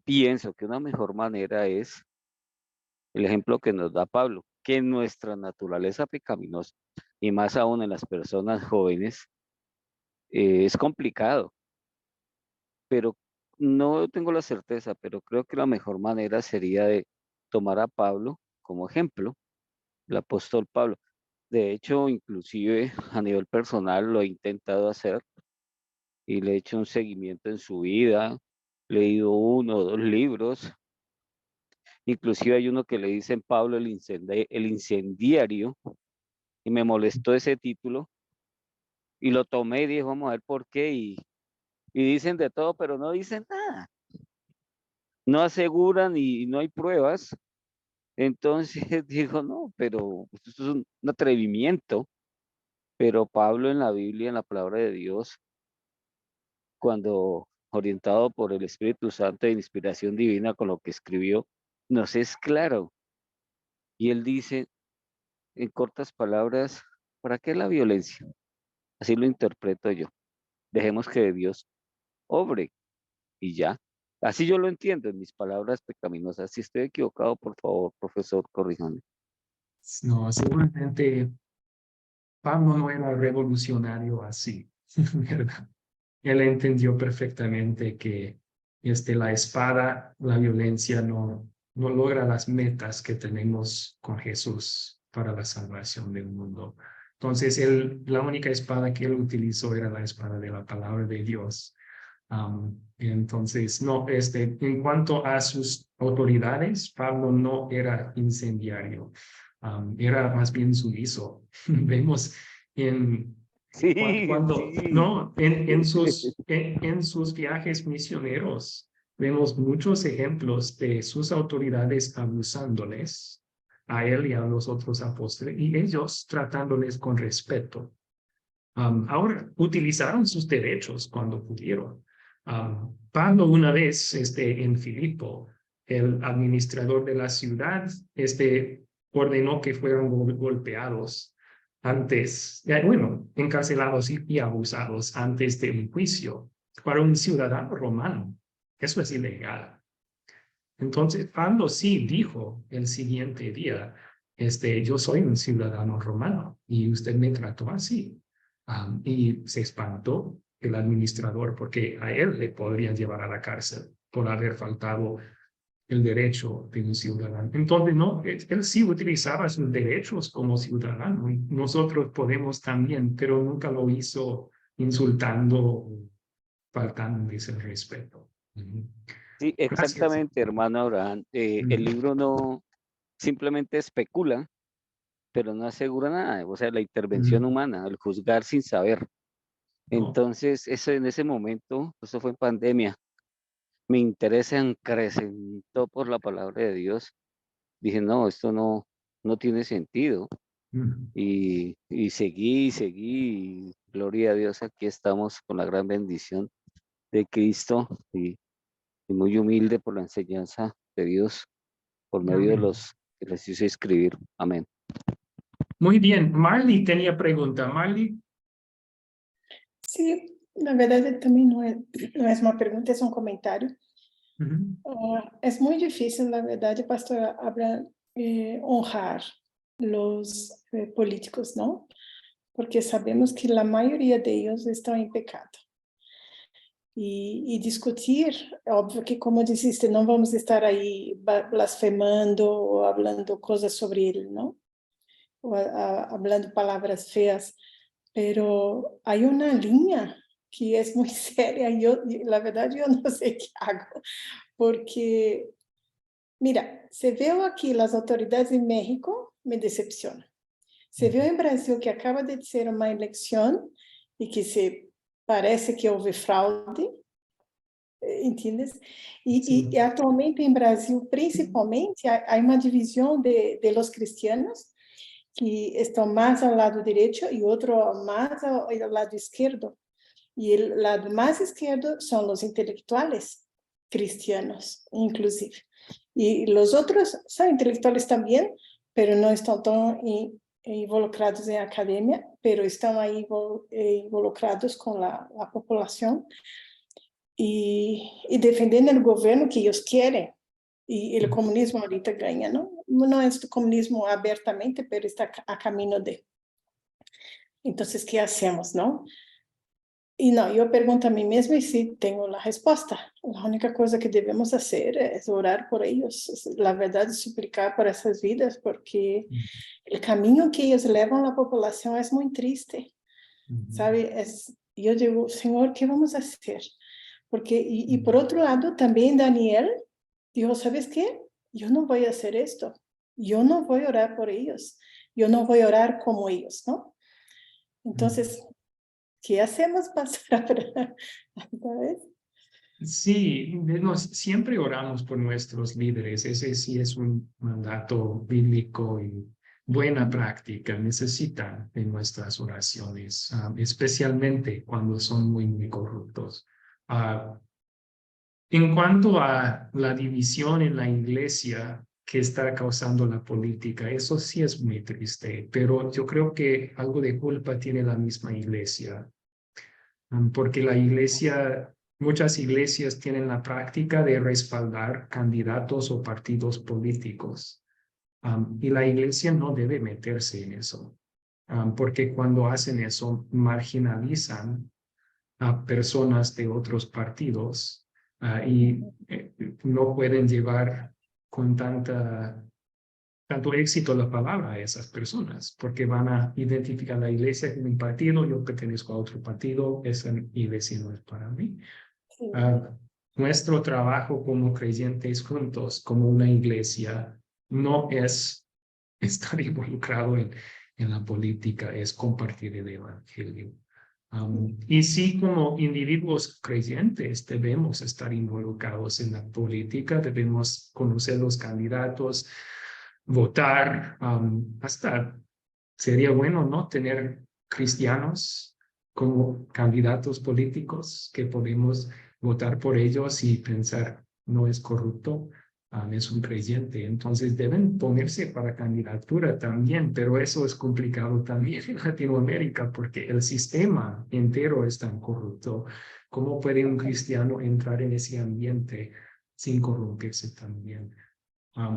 que una mejor manera es el ejemplo que nos da Pablo, que en nuestra naturaleza pecaminosa, y más aún en las personas jóvenes, es complicado, pero no tengo la certeza, pero creo que la mejor manera sería de tomar a Pablo como ejemplo, el apóstol Pablo. De hecho, inclusive a nivel personal lo he intentado hacer y le he hecho un seguimiento en su vida, he leído 1 o 2 libros, inclusive hay uno que le dicen Pablo el incendiario, y me molestó ese título, y lo tomé y dije, vamos a ver por qué, y dicen de todo, pero no dicen nada. No aseguran y no hay pruebas. Entonces digo, no, pero esto es un atrevimiento. Pero Pablo en la Biblia, en la palabra de Dios, cuando orientado por el Espíritu Santo de inspiración divina con lo que escribió, nos es claro. Y él dice, en cortas palabras, ¿para qué la violencia? Así lo interpreto yo. Dejemos que Dios obre y ya. Así yo lo entiendo en mis palabras pecaminosas. Si estoy equivocado, por favor, profesor, corríjame. No, seguramente Pablo no era revolucionario así, ¿verdad? Él entendió perfectamente que la espada, la violencia no logra las metas que tenemos con Jesús para la salvación del mundo. Entonces, la única espada que él utilizó era la espada de la palabra de Dios. Entonces, no, en cuanto a sus autoridades, Pablo no era incendiario, era más bien sumiso. Vemos en Sí, cuando sí. no, en sus viajes misioneros, vemos muchos ejemplos de sus autoridades abusándoles a él y a los otros apóstoles, y ellos tratándoles con respeto. Ahora, utilizaron sus derechos cuando pudieron. Pablo una vez, en Filipo, el administrador de la ciudad, ordenó que fueran golpeados antes, bueno, encarcelados y abusados antes del juicio para un ciudadano romano. Eso es ilegal. Entonces, Pablo sí dijo el siguiente día, yo soy un ciudadano romano y usted me trató así. Y se espantó el administrador porque a él le podrían llevar a la cárcel por haber faltado el derecho de un ciudadano. Entonces, no, él sí utilizaba sus derechos como ciudadano y nosotros podemos también, pero nunca lo hizo insultando, faltando ese respeto. Sí, Gracias. exactamente, hermano Abraham. El libro no simplemente especula, pero no asegura nada. O sea, la intervención humana, el juzgar sin saber. No. Entonces, eso en ese momento, eso fue en pandemia, mi interés se acrecentó por la palabra de Dios. Dije, no, esto no tiene sentido. Y seguí, y gloria a Dios, aquí estamos con la gran bendición de Cristo y muy humilde por la enseñanza de Dios por medio de Amén. los que les hice escribir. Amén. Muy bien, Marley tenía pregunta. Marley. Sí, la verdad también no es una pregunta, es un comentario. Es muy difícil, la verdad, pastor Abraham, honrar los políticos, ¿no? Porque sabemos que la mayoría de ellos están en pecado. Y discutir, óbvio que como dijiste, no vamos a estar ahí blasfemando o hablando cosas sobre él, ¿no? O hablando palabras feas, pero hay una línea que es muy seria. La verdad, yo no sé qué hago, porque, mira, se veo aquí las autoridades de México, me decepcionan. Se vio en Brasil que acaba de ser uma eleição e que parece que houve fraude, ¿entiendes? Y actualmente en Brasil, principalmente, hay una división de los cristianos que están más al lado derecho y otro más al lado izquierdo. Y el lado más izquierdo son los intelectuales cristianos, inclusive. Y los otros son intelectuales también, pero no están tan involucrados en academia, pero están ahí involucrados con la población y defendiendo el gobierno que ellos quieren. Y el comunismo ahorita gana, ¿no? No es comunismo abiertamente, pero está a camino de. Entonces, ¿qué hacemos, no? Y no, yo pregunto a mí misma y sí tengo la respuesta. La única cosa que debemos hacer es orar por ellos. La verdad, suplicar por esas vidas, porque el camino que ellos llevan a la población es muy triste. ¿Sabe? Yo digo, Señor, ¿qué vamos a hacer? Porque, y por otro lado, también Daniel dijo, ¿sabes qué? Yo no voy a hacer esto. Yo no voy a orar por ellos. Yo no voy a orar como ellos, ¿no? Entonces, ¿qué hacemos, pastor? ¿Sabes? Sí, siempre oramos por nuestros líderes. Ese sí es un mandato bíblico y buena práctica. Necesitan de nuestras oraciones, especialmente cuando son muy corruptos. En cuanto a la división en la iglesia que está causando la política, eso sí es muy triste, pero yo creo que algo de culpa tiene la misma iglesia, porque muchas iglesias tienen la práctica de respaldar candidatos o partidos políticos, y la iglesia no debe meterse en eso, porque cuando hacen eso marginalizan a personas de otros partidos y no pueden llevar con tanto éxito la palabra a esas personas, porque van a identificar la iglesia como un partido, yo pertenezco a otro partido, esa iglesia no es para mí. Sí. Nuestro trabajo como creyentes juntos, como una iglesia, no es estar involucrado en la política, es compartir el evangelio. Y sí, como individuos creyentes debemos estar involucrados en la política, debemos conocer los candidatos, votar, hasta sería bueno, ¿no? Tener cristianos como candidatos políticos que podemos votar por ellos y pensar, no es corrupto, es un creyente. Entonces deben ponerse para candidatura también, pero eso es complicado también en Latinoamérica porque el sistema entero es tan corrupto. ¿Cómo puede un cristiano entrar en ese ambiente sin corromperse también?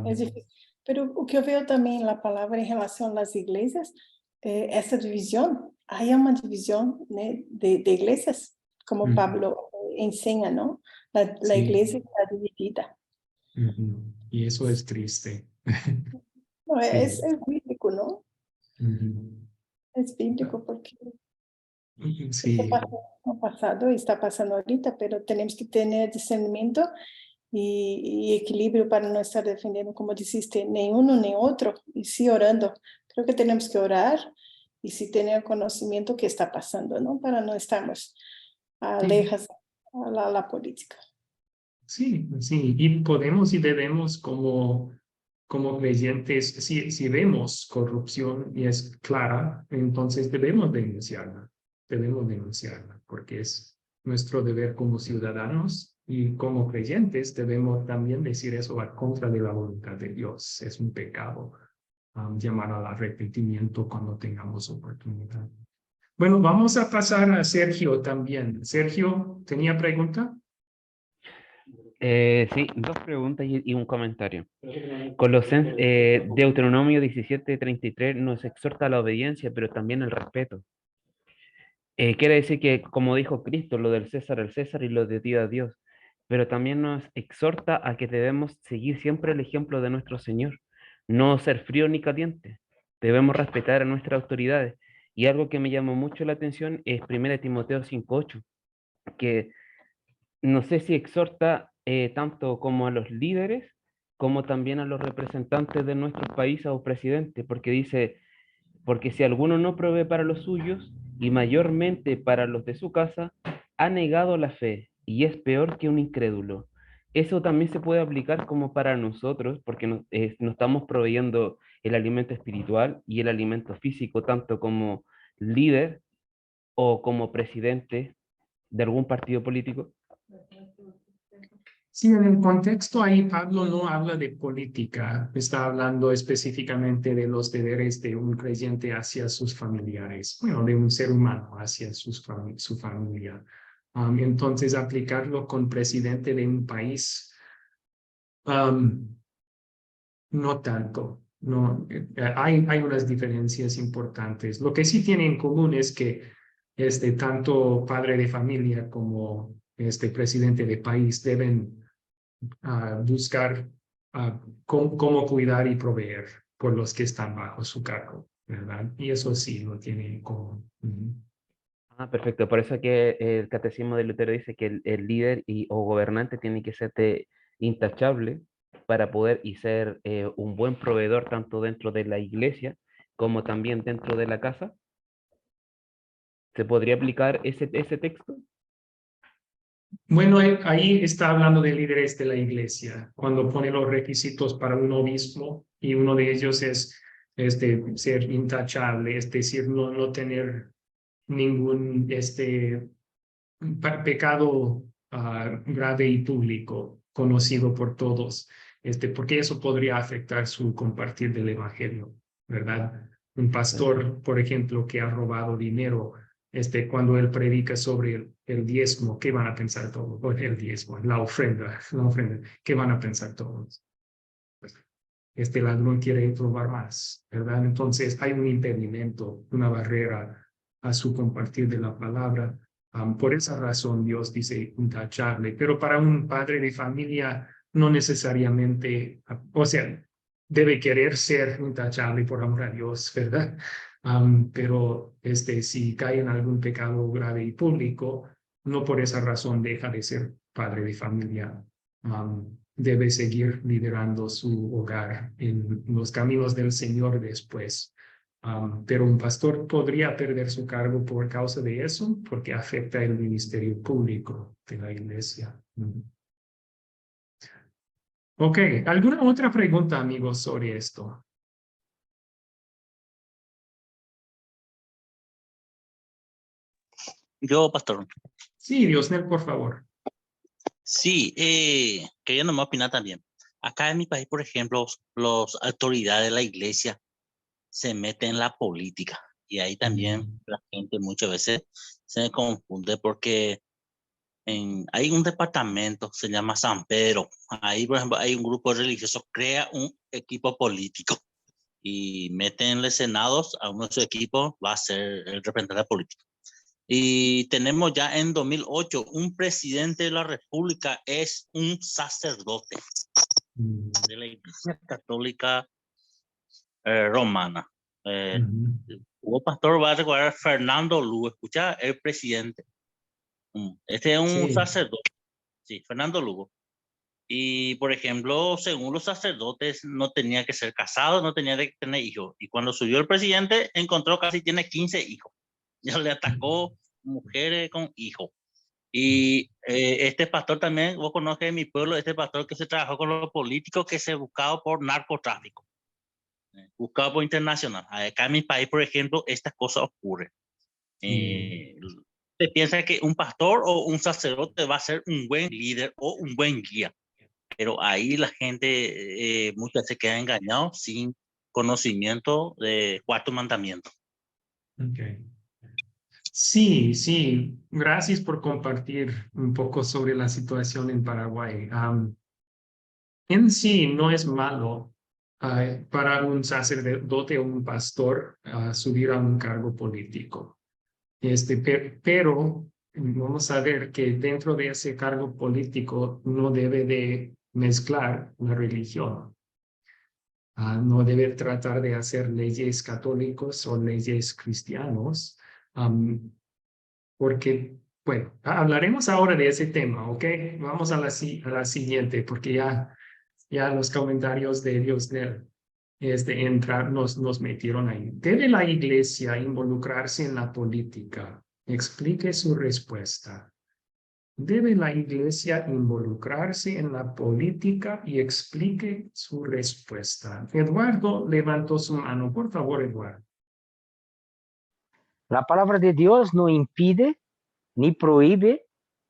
Es difícil. Pero o que eu vejo também na palavra em relação às igrejas, essa divisão, há uma divisão, né, de igrejas, como Pablo ensina, não? A igreja está dividida. Y eso es triste. No, Sí. es bíblico, ¿no? Ujú. Es bíblico porque Sí. eso pasó en el pasado y está pasando ahorita, pero tenemos que tener discernimiento y equilibrio para no estar defendiendo, como dijiste, ni uno ni otro, y sí orando. Creo que tenemos que orar y sí tener conocimiento qué está pasando, ¿no? Para no estarnos alejas a la política. Sí, sí, y podemos y debemos como creyentes, si vemos corrupción y es clara, entonces debemos denunciarla, porque es nuestro deber como ciudadanos y como creyentes debemos también decir eso a contra de la voluntad de Dios. Es un pecado llamar al arrepentimiento cuando tengamos oportunidad. Bueno, vamos a pasar a Sergio también. Sergio, ¿tenía pregunta? Sí, dos preguntas y un comentario. Deuteronomio 17:33 nos exhorta a la obediencia, pero también el respeto. Quiere decir que, como dijo Cristo, lo del César al César y lo de Dios a Dios, pero también nos exhorta a que debemos seguir siempre el ejemplo de nuestro Señor, no ser frío ni caliente. Debemos respetar a nuestras autoridades. Y algo que me llamó mucho la atención es 1 Timoteo 5:8, que no sé si exhorta tanto como a los líderes, como también a los representantes de nuestro país o presidente, porque dice, porque si alguno no provee para los suyos, y mayormente para los de su casa, ha negado la fe, y es peor que un incrédulo. Eso también se puede aplicar como para nosotros, porque nos estamos proveyendo el alimento espiritual y el alimento físico, tanto como líder o como presidente de algún partido político. Sí, en el contexto ahí Pablo no habla de política, está hablando específicamente de los deberes de un creyente hacia sus familiares, bueno, de un ser humano hacia su familia. Entonces, aplicarlo con presidente de un país, no tanto. No, hay unas diferencias importantes. Lo que sí tiene en común es que tanto padre de familia como presidente de país deben buscar cómo cuidar y proveer por los que están bajo su cargo, ¿verdad? Y eso sí lo tiene en común. Perfecto. Por eso que el catecismo de Lutero dice que el líder o gobernante tiene que ser intachable para poder y ser un buen proveedor tanto dentro de la iglesia como también dentro de la casa. ¿Se podría aplicar ese texto? Bueno, ahí está hablando de líderes de la iglesia, cuando pone los requisitos para un obispo y uno de ellos es ser intachable, es decir, no tener ningún pecado grave y público conocido por todos, porque eso podría afectar su compartir del evangelio, ¿verdad? Un pastor, por ejemplo, que ha robado dinero, cuando él predica sobre el diezmo, ¿qué van a pensar todos? O el diezmo, la ofrenda, ¿qué van a pensar todos? Pues, este ladrón quiere robar más, ¿verdad? Entonces hay un impedimento, una barrera a su compartir de la palabra. Por esa razón Dios dice intachable, pero para un padre de familia no necesariamente, o sea, debe querer ser intachable por amor a Dios, ¿verdad? Pero si cae en algún pecado grave y público, no por esa razón deja de ser padre de familia. Debe seguir liderando su hogar en los caminos del Señor después. Pero un pastor podría perder su cargo por causa de eso, porque afecta el ministerio público de la iglesia. Ok, ¿alguna otra pregunta, amigos, sobre esto? Yo, pastor. Sí, Diosnel, por favor. Sí, quería nomás opinar también. Acá en mi país, por ejemplo, las autoridades de la iglesia se meten en la política y ahí también la gente muchas veces se confunde porque hay un departamento, se llama San Pedro. Ahí, por ejemplo, hay un grupo religioso, crea un equipo político y meten en senados a uno de su equipo, va a ser el representante político. Y tenemos ya en 2008 un presidente de la República es un sacerdote. de la Iglesia Católica Romana. Hubo pastor, va a recordar Fernando Lugo, escucha, el presidente. Este es un Sí. sacerdote, sí, Fernando Lugo. Y, por ejemplo, según los sacerdotes, no tenía que ser casado, no tenía que tener hijos. Y cuando subió el presidente, encontró casi tiene 15 hijos. Ya le atacó mujeres con hijos. Y este pastor también, vos conoces en mi pueblo, este pastor que se trabajó con los políticos que se buscaba por narcotráfico. Buscado por internacional. Acá en mi país, por ejemplo, estas cosas ocurren. Se piensa que un pastor o un sacerdote va a ser un buen líder o un buen guía. Pero ahí la gente muchas veces queda engañado sin conocimiento del cuarto mandamiento. Okay. Sí, sí. Gracias por compartir un poco sobre la situación en Paraguay. En sí no es malo para un sacerdote o un pastor subir a un cargo político. Pero vamos a ver que dentro de ese cargo político no debe de mezclar la religión. No debe tratar de hacer leyes católicos o leyes cristianos, porque, bueno, hablaremos ahora de ese tema, ¿ok? Vamos a la siguiente, porque ya los comentarios de Diosdel nos metieron ahí. ¿Debe la iglesia involucrarse en la política? Explique su respuesta. ¿Debe la iglesia involucrarse en la política? Y explique su respuesta. Eduardo levantó su mano. Por favor, Eduardo. La palabra de Dios no impide ni prohíbe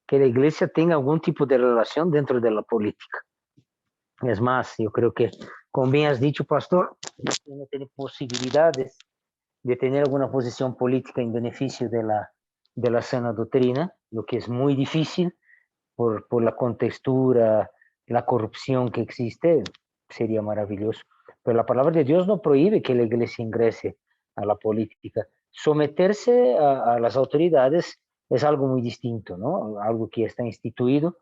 que la iglesia tenga algún tipo de relación dentro de la política. Es más, yo creo que, como bien has dicho, pastor, no tiene posibilidades de tener alguna posición política en beneficio de la sana doctrina, lo que es muy difícil por la contextura, la corrupción que existe, sería maravilloso. Pero la palabra de Dios no prohíbe que la iglesia ingrese a la política. Someterse a las autoridades es algo muy distinto, ¿no? Algo que está instituido,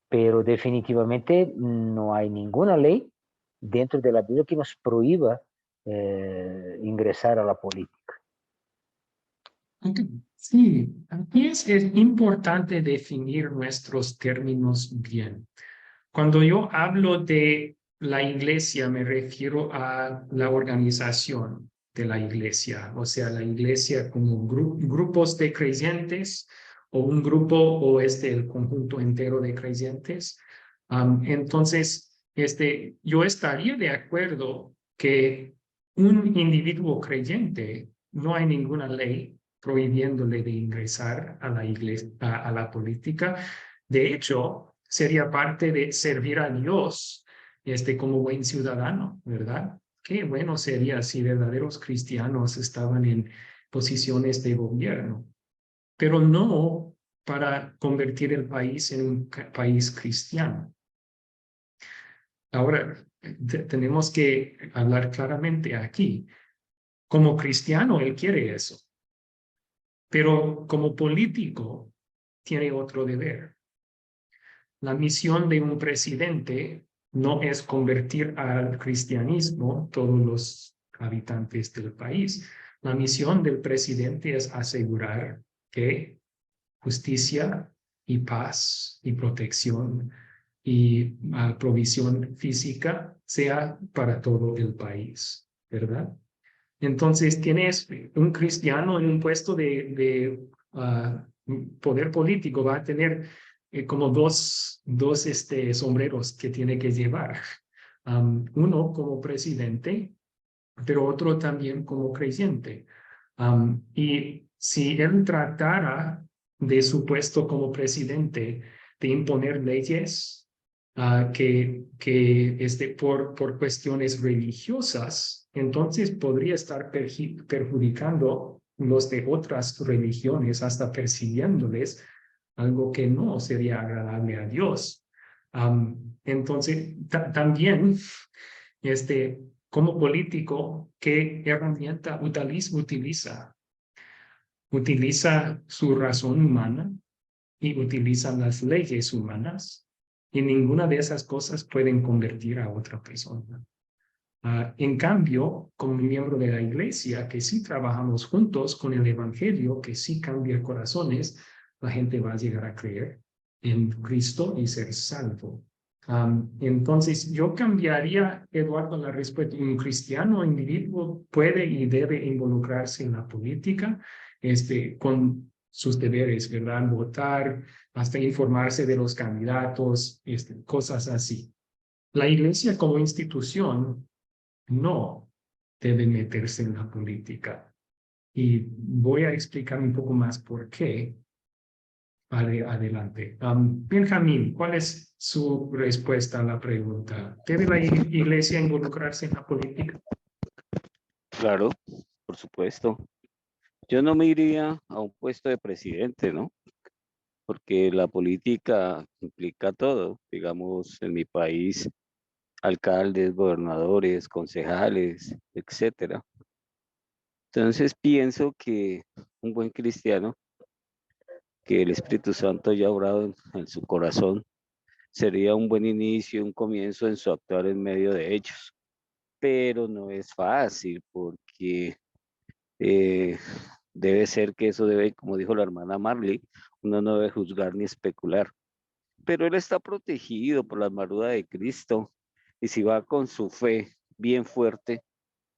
pero definitivamente no hay ninguna ley dentro de la Biblia que nos prohíba ingresar a la política. Sí, aquí es importante definir nuestros términos bien. Cuando yo hablo de la iglesia, me refiero a la organización de la iglesia, o sea, la iglesia como grupos de creyentes o un grupo o el conjunto entero de creyentes. Entonces, yo estaría de acuerdo que un individuo creyente, no hay ninguna ley prohibiéndole de ingresar a la iglesia, a la política. De hecho, sería parte de servir a Dios como buen ciudadano, ¿verdad? Qué bueno sería si verdaderos cristianos estaban en posiciones de gobierno, pero no para convertir el país en un país cristiano. Ahora, tenemos que hablar claramente aquí. Como cristiano, él quiere eso, pero como político, tiene otro deber. La misión de un presidente no es convertir al cristianismo todos los habitantes del país. La misión del presidente es asegurar que justicia y paz y protección y provisión física sea para todo el país, ¿verdad? Entonces, tienes un cristiano en un puesto de poder político, va a tener como dos sombreros que tiene que llevar. Uno como presidente, pero otro también como creyente. Y si él tratara de su puesto como presidente de imponer leyes por cuestiones religiosas, entonces podría estar perjudicando los de otras religiones, hasta persiguiéndoles, algo que no sería agradable a Dios. Entonces, también, como político, ¿qué herramienta utiliza? Utiliza su razón humana y utiliza las leyes humanas y ninguna de esas cosas pueden convertir a otra persona. En cambio, como miembro de la iglesia, que sí trabajamos juntos con el evangelio, que sí cambia corazones, la gente va a llegar a creer en Cristo y ser salvo. Entonces, yo cambiaría, Eduardo, la respuesta. Un cristiano individuo puede y debe involucrarse en la política, con sus deberes, ¿verdad? Votar, hasta informarse de los candidatos, cosas así. La iglesia como institución no debe meterse en la política. Y voy a explicar un poco más por qué. Adelante. Benjamín, ¿cuál es su respuesta a la pregunta? ¿Debe la iglesia involucrarse en la política? Claro, por supuesto. Yo no me iría a un puesto de presidente, ¿no? Porque la política implica todo. Digamos, en mi país, alcaldes, gobernadores, concejales, etcétera. Entonces pienso que un buen cristiano, que el Espíritu Santo haya obrado en su corazón, sería un buen inicio, un comienzo en su actuar en medio de ellos. Pero no es fácil porque debe ser que eso debe, como dijo la hermana Marley, uno no debe juzgar ni especular. Pero él está protegido por la armadura de Cristo y si va con su fe bien fuerte,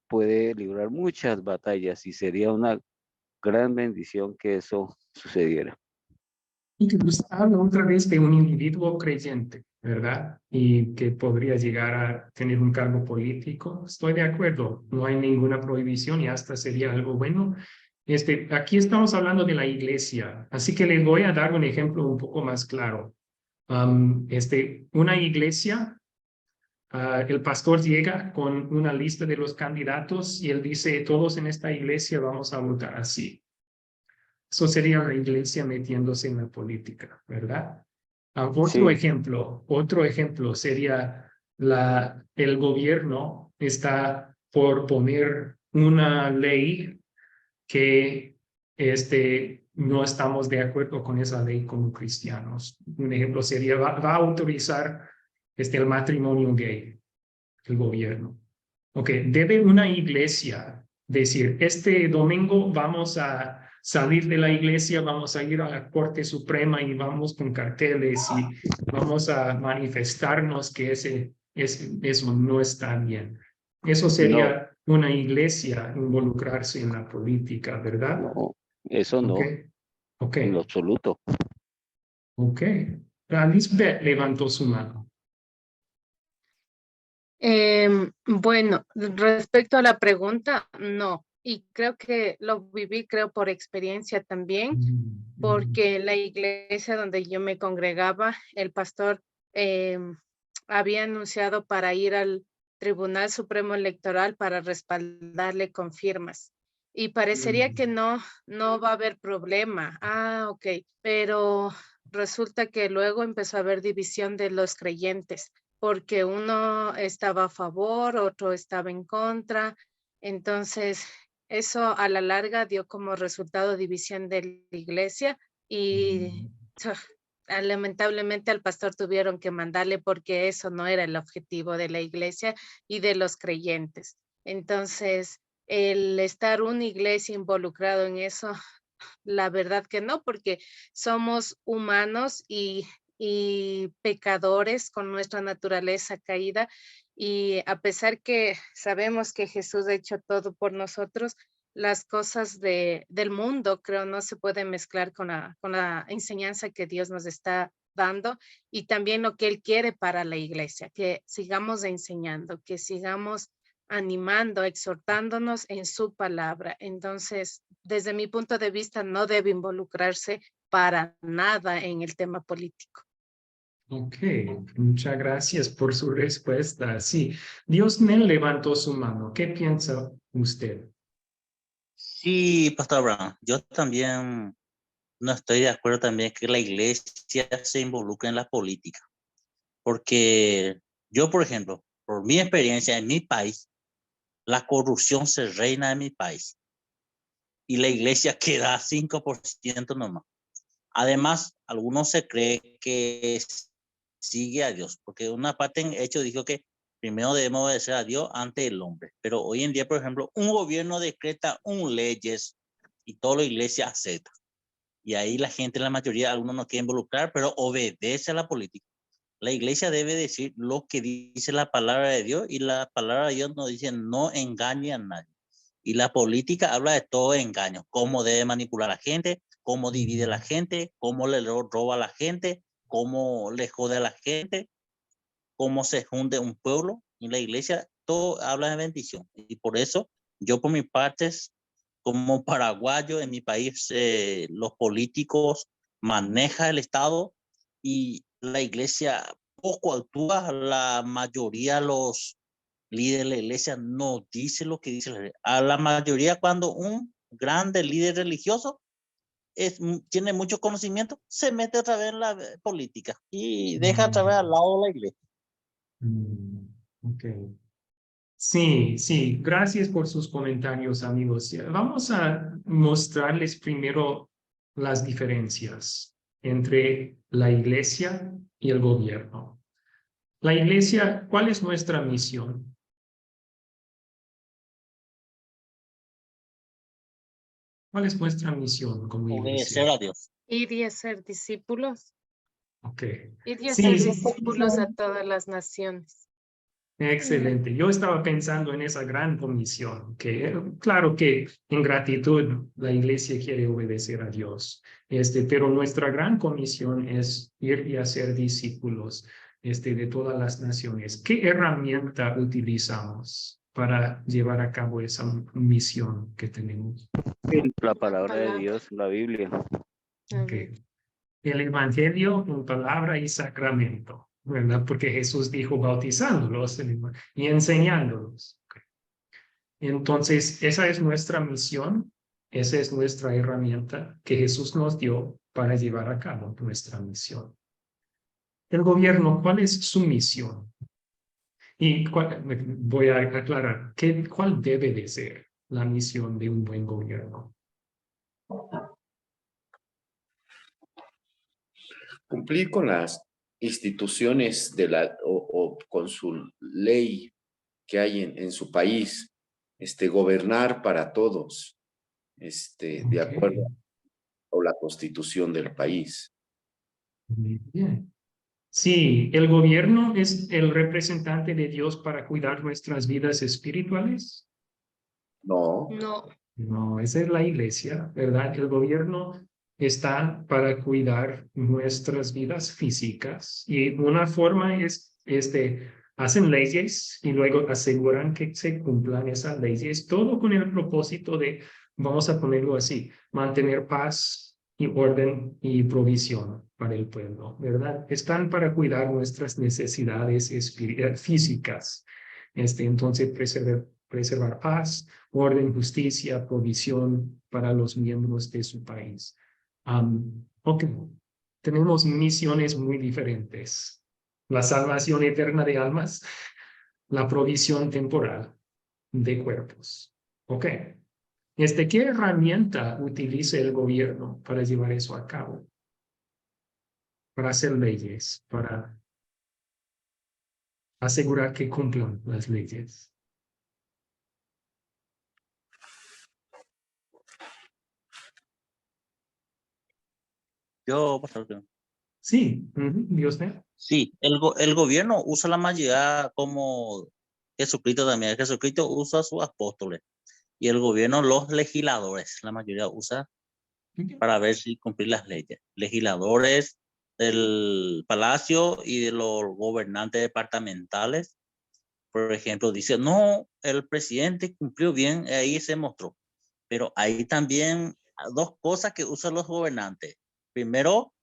puede librar muchas batallas y sería una gran bendición que eso sucediera. Y que usted habla otra vez de un individuo creyente, ¿verdad? Y que podría llegar a tener un cargo político. Estoy de acuerdo, no hay ninguna prohibición y hasta sería algo bueno. Aquí estamos hablando de la iglesia, así que les voy a dar un ejemplo un poco más claro. Una iglesia, el pastor llega con una lista de los candidatos y él dice, todos en esta iglesia vamos a votar así. Eso sería la iglesia metiéndose en la política, ¿verdad? Otro ejemplo sería el gobierno está por poner una ley que no estamos de acuerdo con esa ley como cristianos. Un ejemplo sería, va a autorizar el matrimonio gay, el gobierno. Ok, debe una iglesia decir, este domingo vamos a salir de la iglesia, vamos a ir a la Corte Suprema y vamos con carteles y vamos a manifestarnos que eso no está bien. Eso sería una iglesia involucrarse en la política, ¿verdad? No, eso no, Ok. en lo absoluto. Ok. Lisbeth levantó su mano. Bueno, respecto a la pregunta, no. Y creo que lo viví, creo, por experiencia también, porque en la iglesia donde yo me congregaba, el pastor había anunciado para ir al Tribunal Supremo Electoral para respaldarle con firmas. Y parecería que no va a haber problema. Ok. Pero resulta que luego empezó a haber división de los creyentes, porque uno estaba a favor, otro estaba en contra. Entonces, eso a la larga dio como resultado división de la iglesia y lamentablemente al pastor tuvieron que mandarle porque eso no era el objetivo de la iglesia y de los creyentes. Entonces, el estar una iglesia involucrado en eso, la verdad que no, porque somos humanos y pecadores con nuestra naturaleza caída, y a pesar que sabemos que Jesús ha hecho todo por nosotros, las cosas del mundo, creo, no se pueden mezclar con la enseñanza que Dios nos está dando y también lo que Él quiere para la iglesia, que sigamos enseñando, que sigamos animando, exhortándonos en su palabra. Entonces, desde mi punto de vista, no debe involucrarse para nada en el tema político. Ok, muchas gracias por su respuesta. Sí, Diosnel levantó su mano. ¿Qué piensa usted? Sí, Pastor Brown, yo también no estoy de acuerdo también que la iglesia se involucre en la política. Porque yo, por ejemplo, por mi experiencia en mi país, la corrupción se reina en mi país y la iglesia queda a 5% nomás. Además, algunos se cree que sigue a Dios, porque una parte en Hechos dijo que primero debemos obedecer a Dios ante el hombre, pero hoy en día, por ejemplo, un gobierno decreta leyes y toda la iglesia acepta. Y ahí la gente, la mayoría, algunos no quieren involucrar, pero obedece a la política. La iglesia debe decir lo que dice la palabra de Dios, y la palabra de Dios nos dice no engañe a nadie. Y la política habla de todo engaño, cómo debe manipular a la gente, cómo divide a la gente, cómo le roba a la gente, cómo le jode a la gente, cómo se hunde un pueblo. Y la iglesia todo habla de bendición. Y por eso yo por mi parte, como paraguayo en mi país, los políticos manejan el Estado y la iglesia poco actúa. La mayoría, los líderes de la iglesia no dice lo que dice la iglesia. A la mayoría, cuando un grande líder religioso tiene mucho conocimiento, se mete otra vez en la política y deja otra vez al lado de la iglesia. Ok. Sí, sí, gracias por sus comentarios, amigos. Vamos a mostrarles primero las diferencias entre la iglesia y el gobierno. La iglesia, ¿cuál es nuestra misión? ¿Cuál es nuestra misión como iglesia? Obedecer a Dios. Ir y hacer discípulos. Ok. Ir y Sí, hacer sí. discípulos a todas las naciones. Excelente. Yo estaba pensando en esa gran comisión, que claro que en gratitud la iglesia quiere obedecer a Dios, pero nuestra gran comisión es ir y hacer discípulos de todas las naciones. ¿Qué herramienta utilizamos para llevar a cabo esa misión que tenemos? La palabra de Dios, la Biblia. Okay. El evangelio en palabra y sacramento, ¿verdad? Porque Jesús dijo bautizándolos y enseñándolos. Entonces, esa es nuestra misión, esa es nuestra herramienta que Jesús nos dio para llevar a cabo nuestra misión. El gobierno, ¿cuál es su misión? Y voy a aclarar, ¿cuál debe de ser la misión de un buen gobierno? Cumplir con las instituciones o con su ley que hay en su país, gobernar para todos, de acuerdo a la constitución del país. Muy bien. Sí, el gobierno es el representante de Dios para cuidar nuestras vidas espirituales. No. No. No, esa es la iglesia, ¿verdad? El gobierno está para cuidar nuestras vidas físicas y una forma es, hacen leyes y luego aseguran que se cumplan esas leyes, todo con el propósito de, vamos a ponerlo así, mantener paz y orden y provisión para el pueblo, ¿verdad? Están para cuidar nuestras necesidades físicas, entonces preservar paz, orden, justicia, provisión para los miembros de su país. Ok, tenemos misiones muy diferentes. La salvación eterna de almas, la provisión temporal de cuerpos. Ok, ¿qué herramienta utiliza el gobierno para llevar eso a cabo? Para hacer leyes, para asegurar que cumplan las leyes. Yo, pastor. Sí, Dios mío. Sí, el gobierno usa la mayoría como Jesucristo también. Jesucristo usa a sus apóstoles y el gobierno los legisladores, la mayoría usa para ver si cumplir las leyes. Legisladores del palacio y de los gobernantes departamentales, por ejemplo, dice, no, el presidente cumplió bien, ahí se mostró. Pero hay también dos cosas que usan los gobernantes. Primero,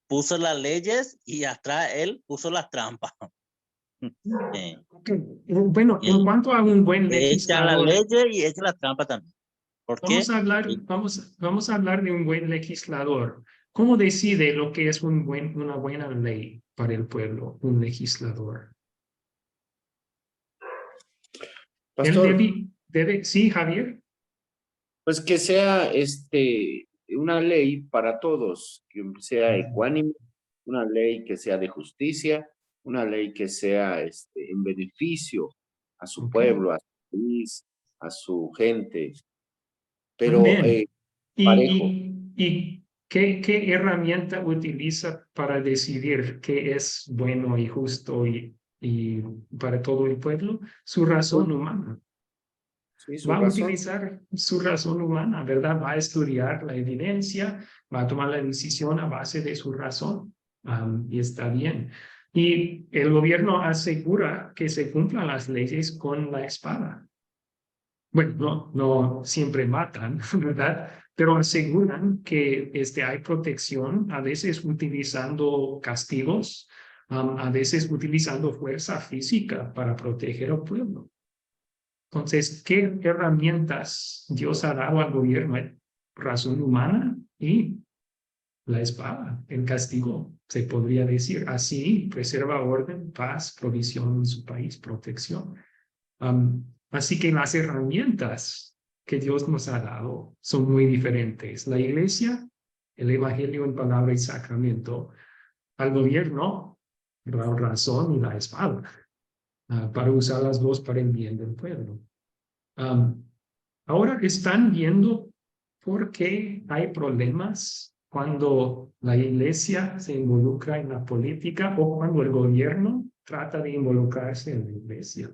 puso las leyes y atrás él puso las trampas. Okay. Bueno, en cuanto a un buen Echa la legislador, ley y echa la trampa también. ¿Por qué? vamos a hablar de un buen legislador. ¿Cómo decide lo que es una buena ley para el pueblo, un legislador? Pastor, Él debe, sí, Javier. pues que sea una ley para todos, que sea ecuánime una ley que sea de justicia, una ley que sea en beneficio a su Ok. pueblo, a su país, a su gente, pero Amén. parejo. ¿Y qué herramienta utiliza para decidir qué es bueno y justo y para todo el pueblo? Su razón humana. Sí, su Va a razón. utilizar su razón humana, ¿verdad? Va a estudiar la evidencia, va a tomar la decisión a base de su razón. Y está bien. Y el gobierno asegura que se cumplan las leyes con la espada. Bueno, no siempre matan, ¿verdad? Pero aseguran que hay protección, a veces utilizando castigos, a veces utilizando fuerza física para proteger al pueblo. Entonces, ¿qué herramientas Dios ha dado al gobierno? Razón humana y la espada, el castigo, se podría decir. Así preserva orden, paz, provisión en su país, protección. Así que las herramientas que Dios nos ha dado son muy diferentes. La iglesia, el evangelio en palabra y sacramento, al gobierno, la razón y la espada, para usar las dos para el bien del pueblo. Ahora están viendo por qué hay problemas cuando la iglesia se involucra en la política o cuando el gobierno trata de involucrarse en la iglesia.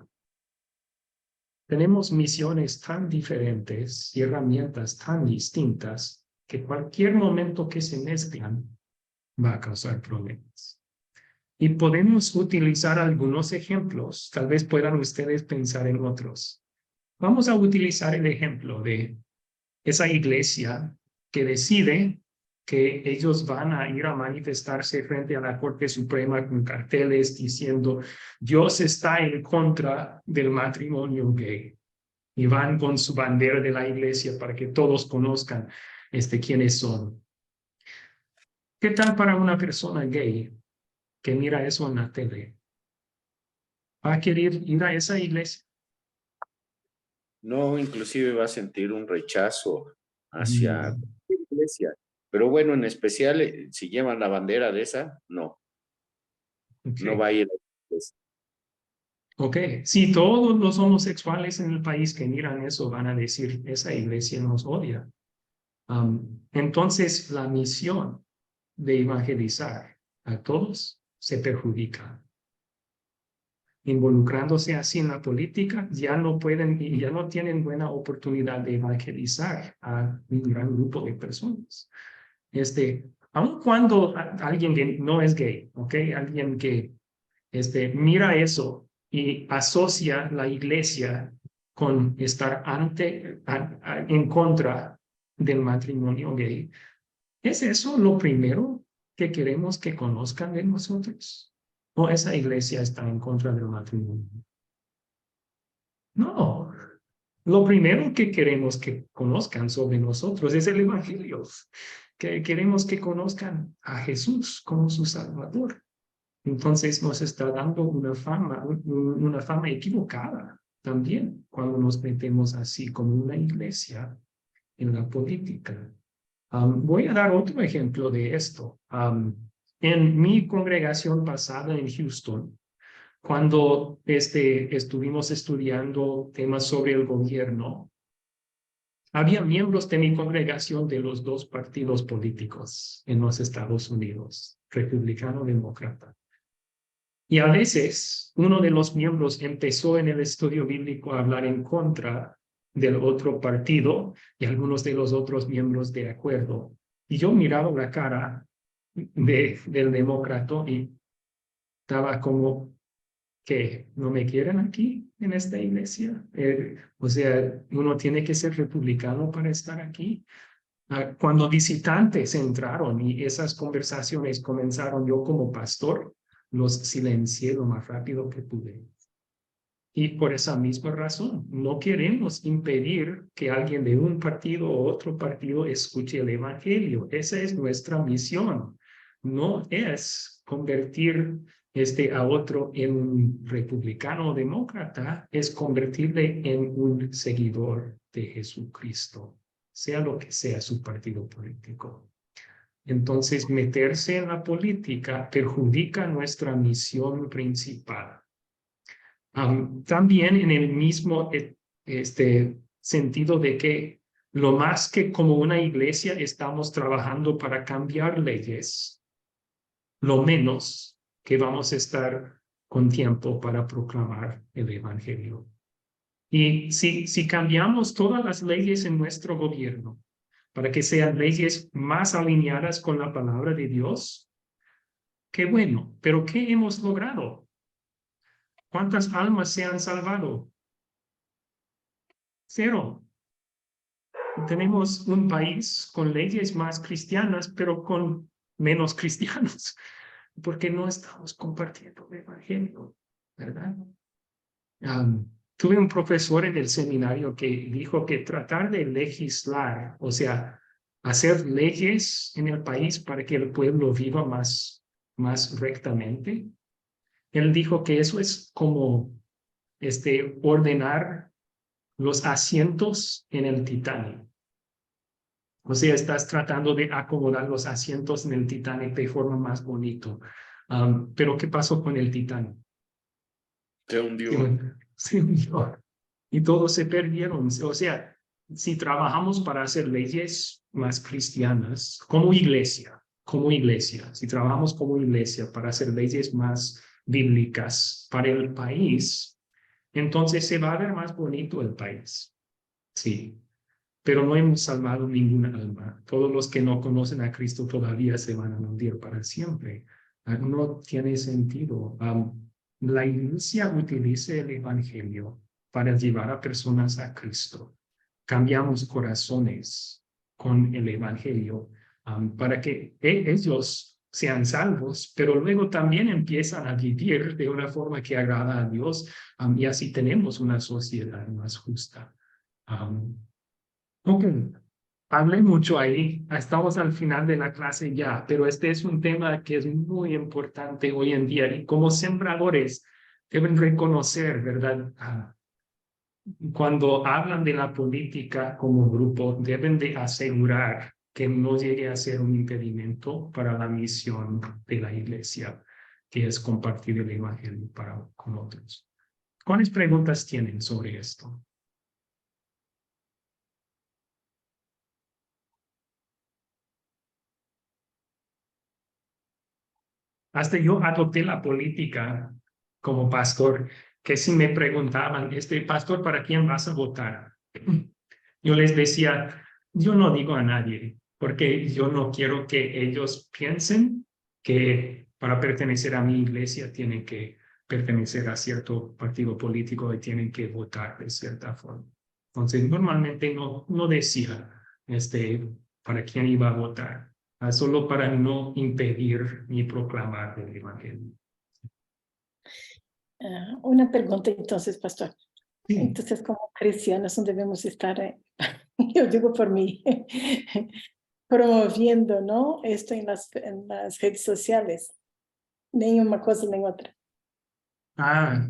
Tenemos misiones tan diferentes y herramientas tan distintas que cualquier momento que se mezclan va a causar problemas. Y podemos utilizar algunos ejemplos, tal vez puedan ustedes pensar en otros. Vamos a utilizar el ejemplo de esa iglesia que decide que ellos van a ir a manifestarse frente a la Corte Suprema con carteles diciendo Dios está en contra del matrimonio gay. Y van con su bandera de la iglesia para que todos conozcan quiénes son. ¿Qué tal para una persona gay que mira eso en la tele? ¿Va a querer ir a esa iglesia? No, inclusive va a sentir un rechazo hacia la Mm, iglesia. Pero bueno, en especial, si llevan la bandera de esa, no ok. va a ir a la iglesia. Ok, si todos los homosexuales en el país que miran eso van a decir, esa iglesia nos odia. Entonces, la misión de evangelizar a todos se perjudica. Involucrándose así en la política, ya no pueden y ya no tienen buena oportunidad de evangelizar a un gran grupo de personas. Aun cuando alguien que no es gay, ¿ok? Alguien que mira eso y asocia la iglesia con estar en contra del matrimonio gay. ¿Es eso lo primero que queremos que conozcan de nosotros? ¿O esa iglesia está en contra del matrimonio? No. Lo primero que queremos que conozcan sobre nosotros es el evangelio. Que queremos que conozcan a Jesús como su Salvador. Entonces nos está dando una fama equivocada también cuando nos metemos así como una iglesia en la política. Voy a dar otro ejemplo de esto. En mi congregación pasada en Houston, cuando estuvimos estudiando temas sobre el gobierno, había miembros de mi congregación de los dos partidos políticos en los Estados Unidos, republicano-demócrata. Y a veces uno de los miembros empezó en el estudio bíblico a hablar en contra del otro partido y algunos de los otros miembros de acuerdo. Y yo miraba la cara del demócrata y estaba como que no me quieren aquí en esta iglesia. O sea, uno tiene que ser republicano para estar aquí. Cuando visitantes entraron y esas conversaciones comenzaron, yo como pastor los silencié lo más rápido que pude. Y por esa misma razón, no queremos impedir que alguien de un partido o otro partido escuche el evangelio. Esa es nuestra misión. No es convertir a otro en un republicano o demócrata, es convertirle en un seguidor de Jesucristo, sea lo que sea su partido político. Entonces, meterse en la política perjudica nuestra misión principal. También en el mismo sentido de que lo más que como una iglesia estamos trabajando para cambiar leyes, lo menos que vamos a estar con tiempo para proclamar el evangelio. Y si cambiamos todas las leyes en nuestro gobierno para que sean leyes más alineadas con la palabra de Dios, qué bueno, pero ¿qué hemos logrado? ¿Cuántas almas se han salvado? 0. Tenemos un país con leyes más cristianas, pero con menos cristianos, porque no estamos compartiendo el evangelio, ¿verdad? Tuve un profesor en el seminario que dijo que tratar de legislar, o sea, hacer leyes en el país para que el pueblo viva más rectamente, él dijo que eso es como ordenar los asientos en el Titanic. O sea, estás tratando de acomodar los asientos en el Titanic de forma más bonito. Pero ¿qué pasó con el Titanic? Se hundió. Se hundió. Y todos se perdieron. O sea, si trabajamos para hacer leyes más cristianas, como iglesia, si trabajamos como iglesia para hacer leyes más bíblicas para el país, entonces se va a ver más bonito el país. Sí, pero no hemos salvado ninguna alma. Todos los que no conocen a Cristo todavía se van a hundir para siempre. No tiene sentido. La iglesia utiliza el evangelio para llevar a personas a Cristo. Cambiamos corazones con el evangelio para que ellos sean salvos, pero luego también empiezan a vivir de una forma que agrada a Dios y así tenemos una sociedad más justa. Ok, hablé mucho ahí, estamos al final de la clase ya, pero este es un tema que es muy importante hoy en día y como sembradores deben reconocer, ¿verdad? Cuando hablan de la política como grupo, deben de asegurar que no llegue a ser un impedimento para la misión de la iglesia, que es compartir el evangelio con otros. ¿Cuáles preguntas tienen sobre esto? Hasta yo adopté la política como pastor, que si me preguntaban, pastor, ¿para quién vas a votar? Yo les decía, yo no digo a nadie, porque yo no quiero que ellos piensen que para pertenecer a mi iglesia tienen que pertenecer a cierto partido político y tienen que votar de cierta forma. Entonces, normalmente no decía para quién iba a votar, solo para no impedir ni proclamar el evangelio. Una pregunta entonces, pastor. Sí. Entonces, como cristianos, no debemos estar, yo digo por mí, promoviendo, ¿no? Esto en las redes sociales. Ni una cosa ni otra.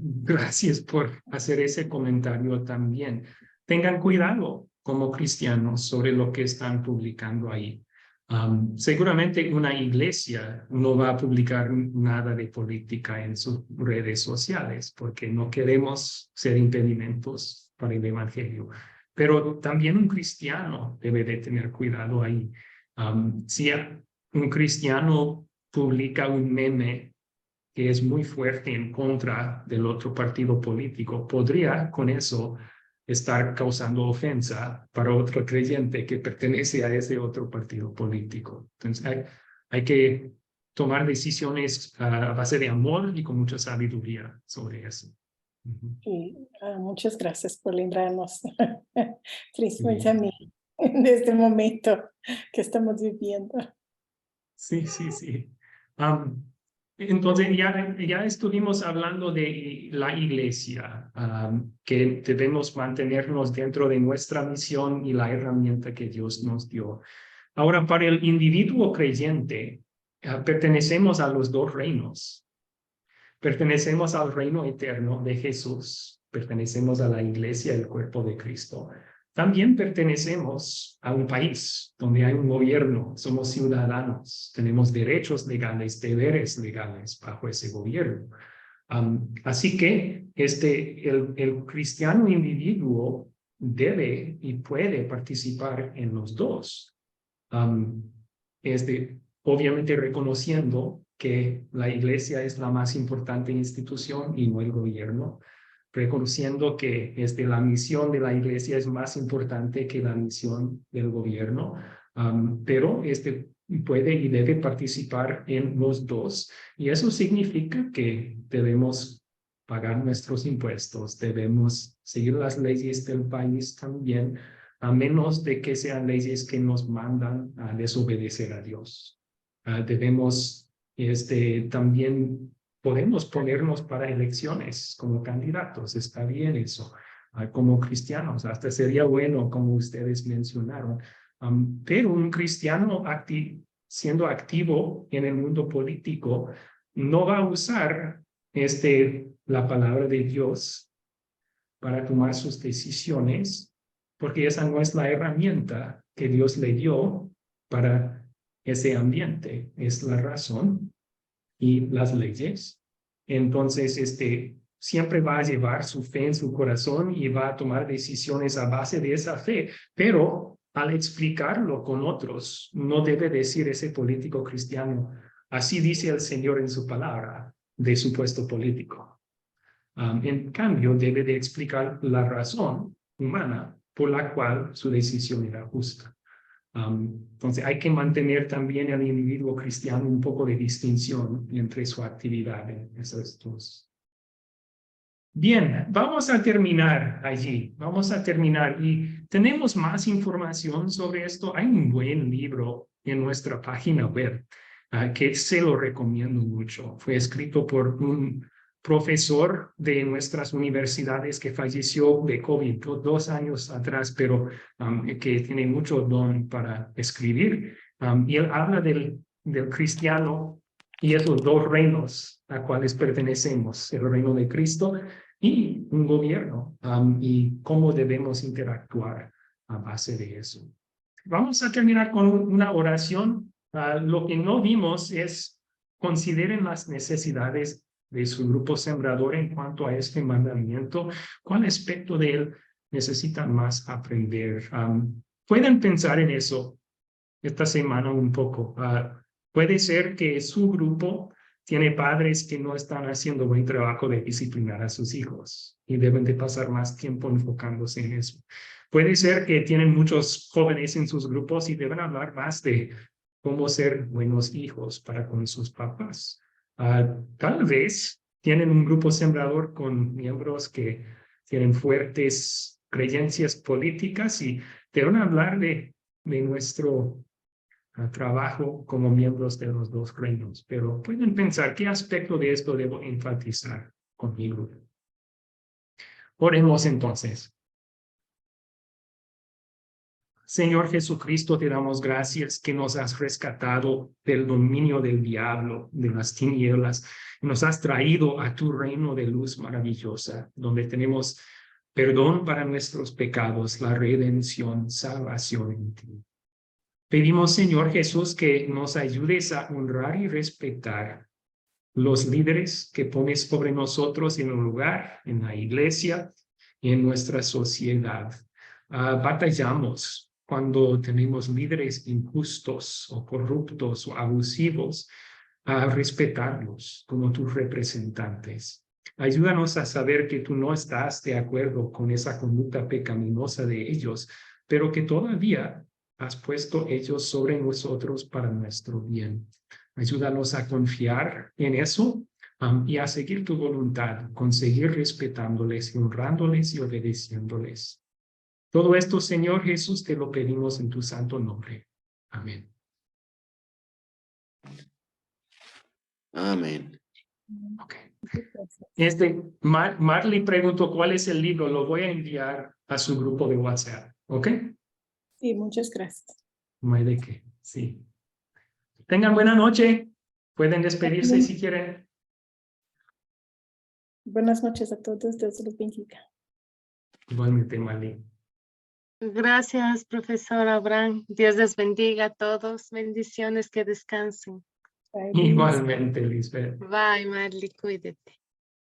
Gracias por hacer ese comentario también. Tengan cuidado como cristianos sobre lo que están publicando ahí. Seguramente una iglesia no va a publicar nada de política en sus redes sociales porque no queremos ser impedimentos para el evangelio. Pero también un cristiano debe de tener cuidado ahí. Si un cristiano publica un meme que es muy fuerte en contra del otro partido político, podría con eso estar causando ofensa para otro creyente que pertenece a ese otro partido político. Entonces hay que tomar decisiones a base de amor y con mucha sabiduría sobre eso. Y, muchas gracias por lembrarnos, principalmente a mí, en este momento que estamos viviendo. Sí. Entonces ya estuvimos hablando de la iglesia, que debemos mantenernos dentro de nuestra misión y la herramienta que Dios nos dio. Ahora, para el individuo creyente, pertenecemos a los dos reinos. Pertenecemos al reino eterno de Jesús, pertenecemos a la iglesia, el cuerpo de Cristo, también pertenecemos a un país donde hay un gobierno, somos ciudadanos, tenemos derechos legales, deberes legales bajo ese gobierno. Así que el cristiano individuo debe y puede participar en los dos. Obviamente reconociendo que la iglesia es la más importante institución y no el gobierno, reconociendo que la misión de la iglesia es más importante que la misión del gobierno, pero puede y debe participar en los dos, y eso significa que debemos pagar nuestros impuestos, debemos seguir las leyes del país también, a menos de que sean leyes que nos mandan a desobedecer a Dios. Debemos también podemos ponernos para elecciones como candidatos, está bien eso, como cristianos, hasta sería bueno, como ustedes mencionaron, pero un cristiano siendo activo en el mundo político no va a usar la palabra de Dios para tomar sus decisiones, porque esa no es la herramienta que Dios le dio para ese ambiente, es la razón y las leyes. Entonces, siempre va a llevar su fe en su corazón y va a tomar decisiones a base de esa fe, pero al explicarlo con otros, no debe decir ese político cristiano, así dice el Señor en su palabra, de su puesto político. En cambio, debe de explicar la razón humana por la cual su decisión era justa. Entonces hay que mantener también al individuo cristiano un poco de distinción entre su actividad en esos dos. Bien, vamos a terminar allí, vamos a terminar y tenemos más información sobre esto. Hay un buen libro en nuestra página web que se lo recomiendo mucho. Fue escrito por un profesor de nuestras universidades que falleció de COVID 2 años atrás, pero que tiene mucho don para escribir. Y él habla del cristiano y esos dos reinos a cuales pertenecemos, el reino de Cristo y un gobierno, y cómo debemos interactuar a base de eso. Vamos a terminar con una oración. Lo que no vimos es consideren las necesidades de su grupo sembrador en cuanto a este mandamiento. ¿Cuál aspecto de él necesitan más aprender? Pueden pensar en eso esta semana un poco. Puede ser que su grupo tiene padres que no están haciendo buen trabajo de disciplinar a sus hijos y deben de pasar más tiempo enfocándose en eso. Puede ser que tienen muchos jóvenes en sus grupos y deben hablar más de cómo ser buenos hijos para con sus papás. Tal vez tienen un grupo sembrador con miembros que tienen fuertes creencias políticas y deben hablar de nuestro trabajo como miembros de los dos reinos, pero pueden pensar qué aspecto de esto debo enfatizar conmigo. Oremos entonces. Señor Jesucristo, te damos gracias que nos has rescatado del dominio del diablo, de las tinieblas, nos has traído a tu reino de luz maravillosa, donde tenemos perdón para nuestros pecados, la redención, salvación en ti. Pedimos, Señor Jesús, que nos ayudes a honrar y respetar los líderes que pones sobre nosotros en un lugar, en la iglesia y en nuestra sociedad. Batallamos cuando tenemos líderes injustos o corruptos o abusivos, a respetarlos como tus representantes. Ayúdanos a saber que tú no estás de acuerdo con esa conducta pecaminosa de ellos, pero que todavía has puesto ellos sobre nosotros para nuestro bien. Ayúdanos a confiar en eso y a seguir tu voluntad, con seguir respetándoles, honrándoles y obedeciéndoles. Todo esto, Señor Jesús, te lo pedimos en tu santo nombre. Amén. Amén. Okay. Marley preguntó cuál es el libro. Lo voy a enviar a su grupo de WhatsApp. ¿Ok? Sí, muchas gracias. No hay de qué. Sí. Tengan buena noche. Pueden despedirse si quieren. Buenas noches a todos. Dios los bendiga. Igualmente, Marley. Gracias, profesor Abraham. Dios les bendiga a todos. Bendiciones, que descansen. Bye, Liz. Igualmente, Lisbeth. Bye, Marley, cuídate.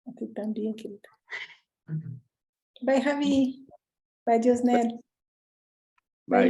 A ti también, querida. Bye, Javi. Bye, Josnel.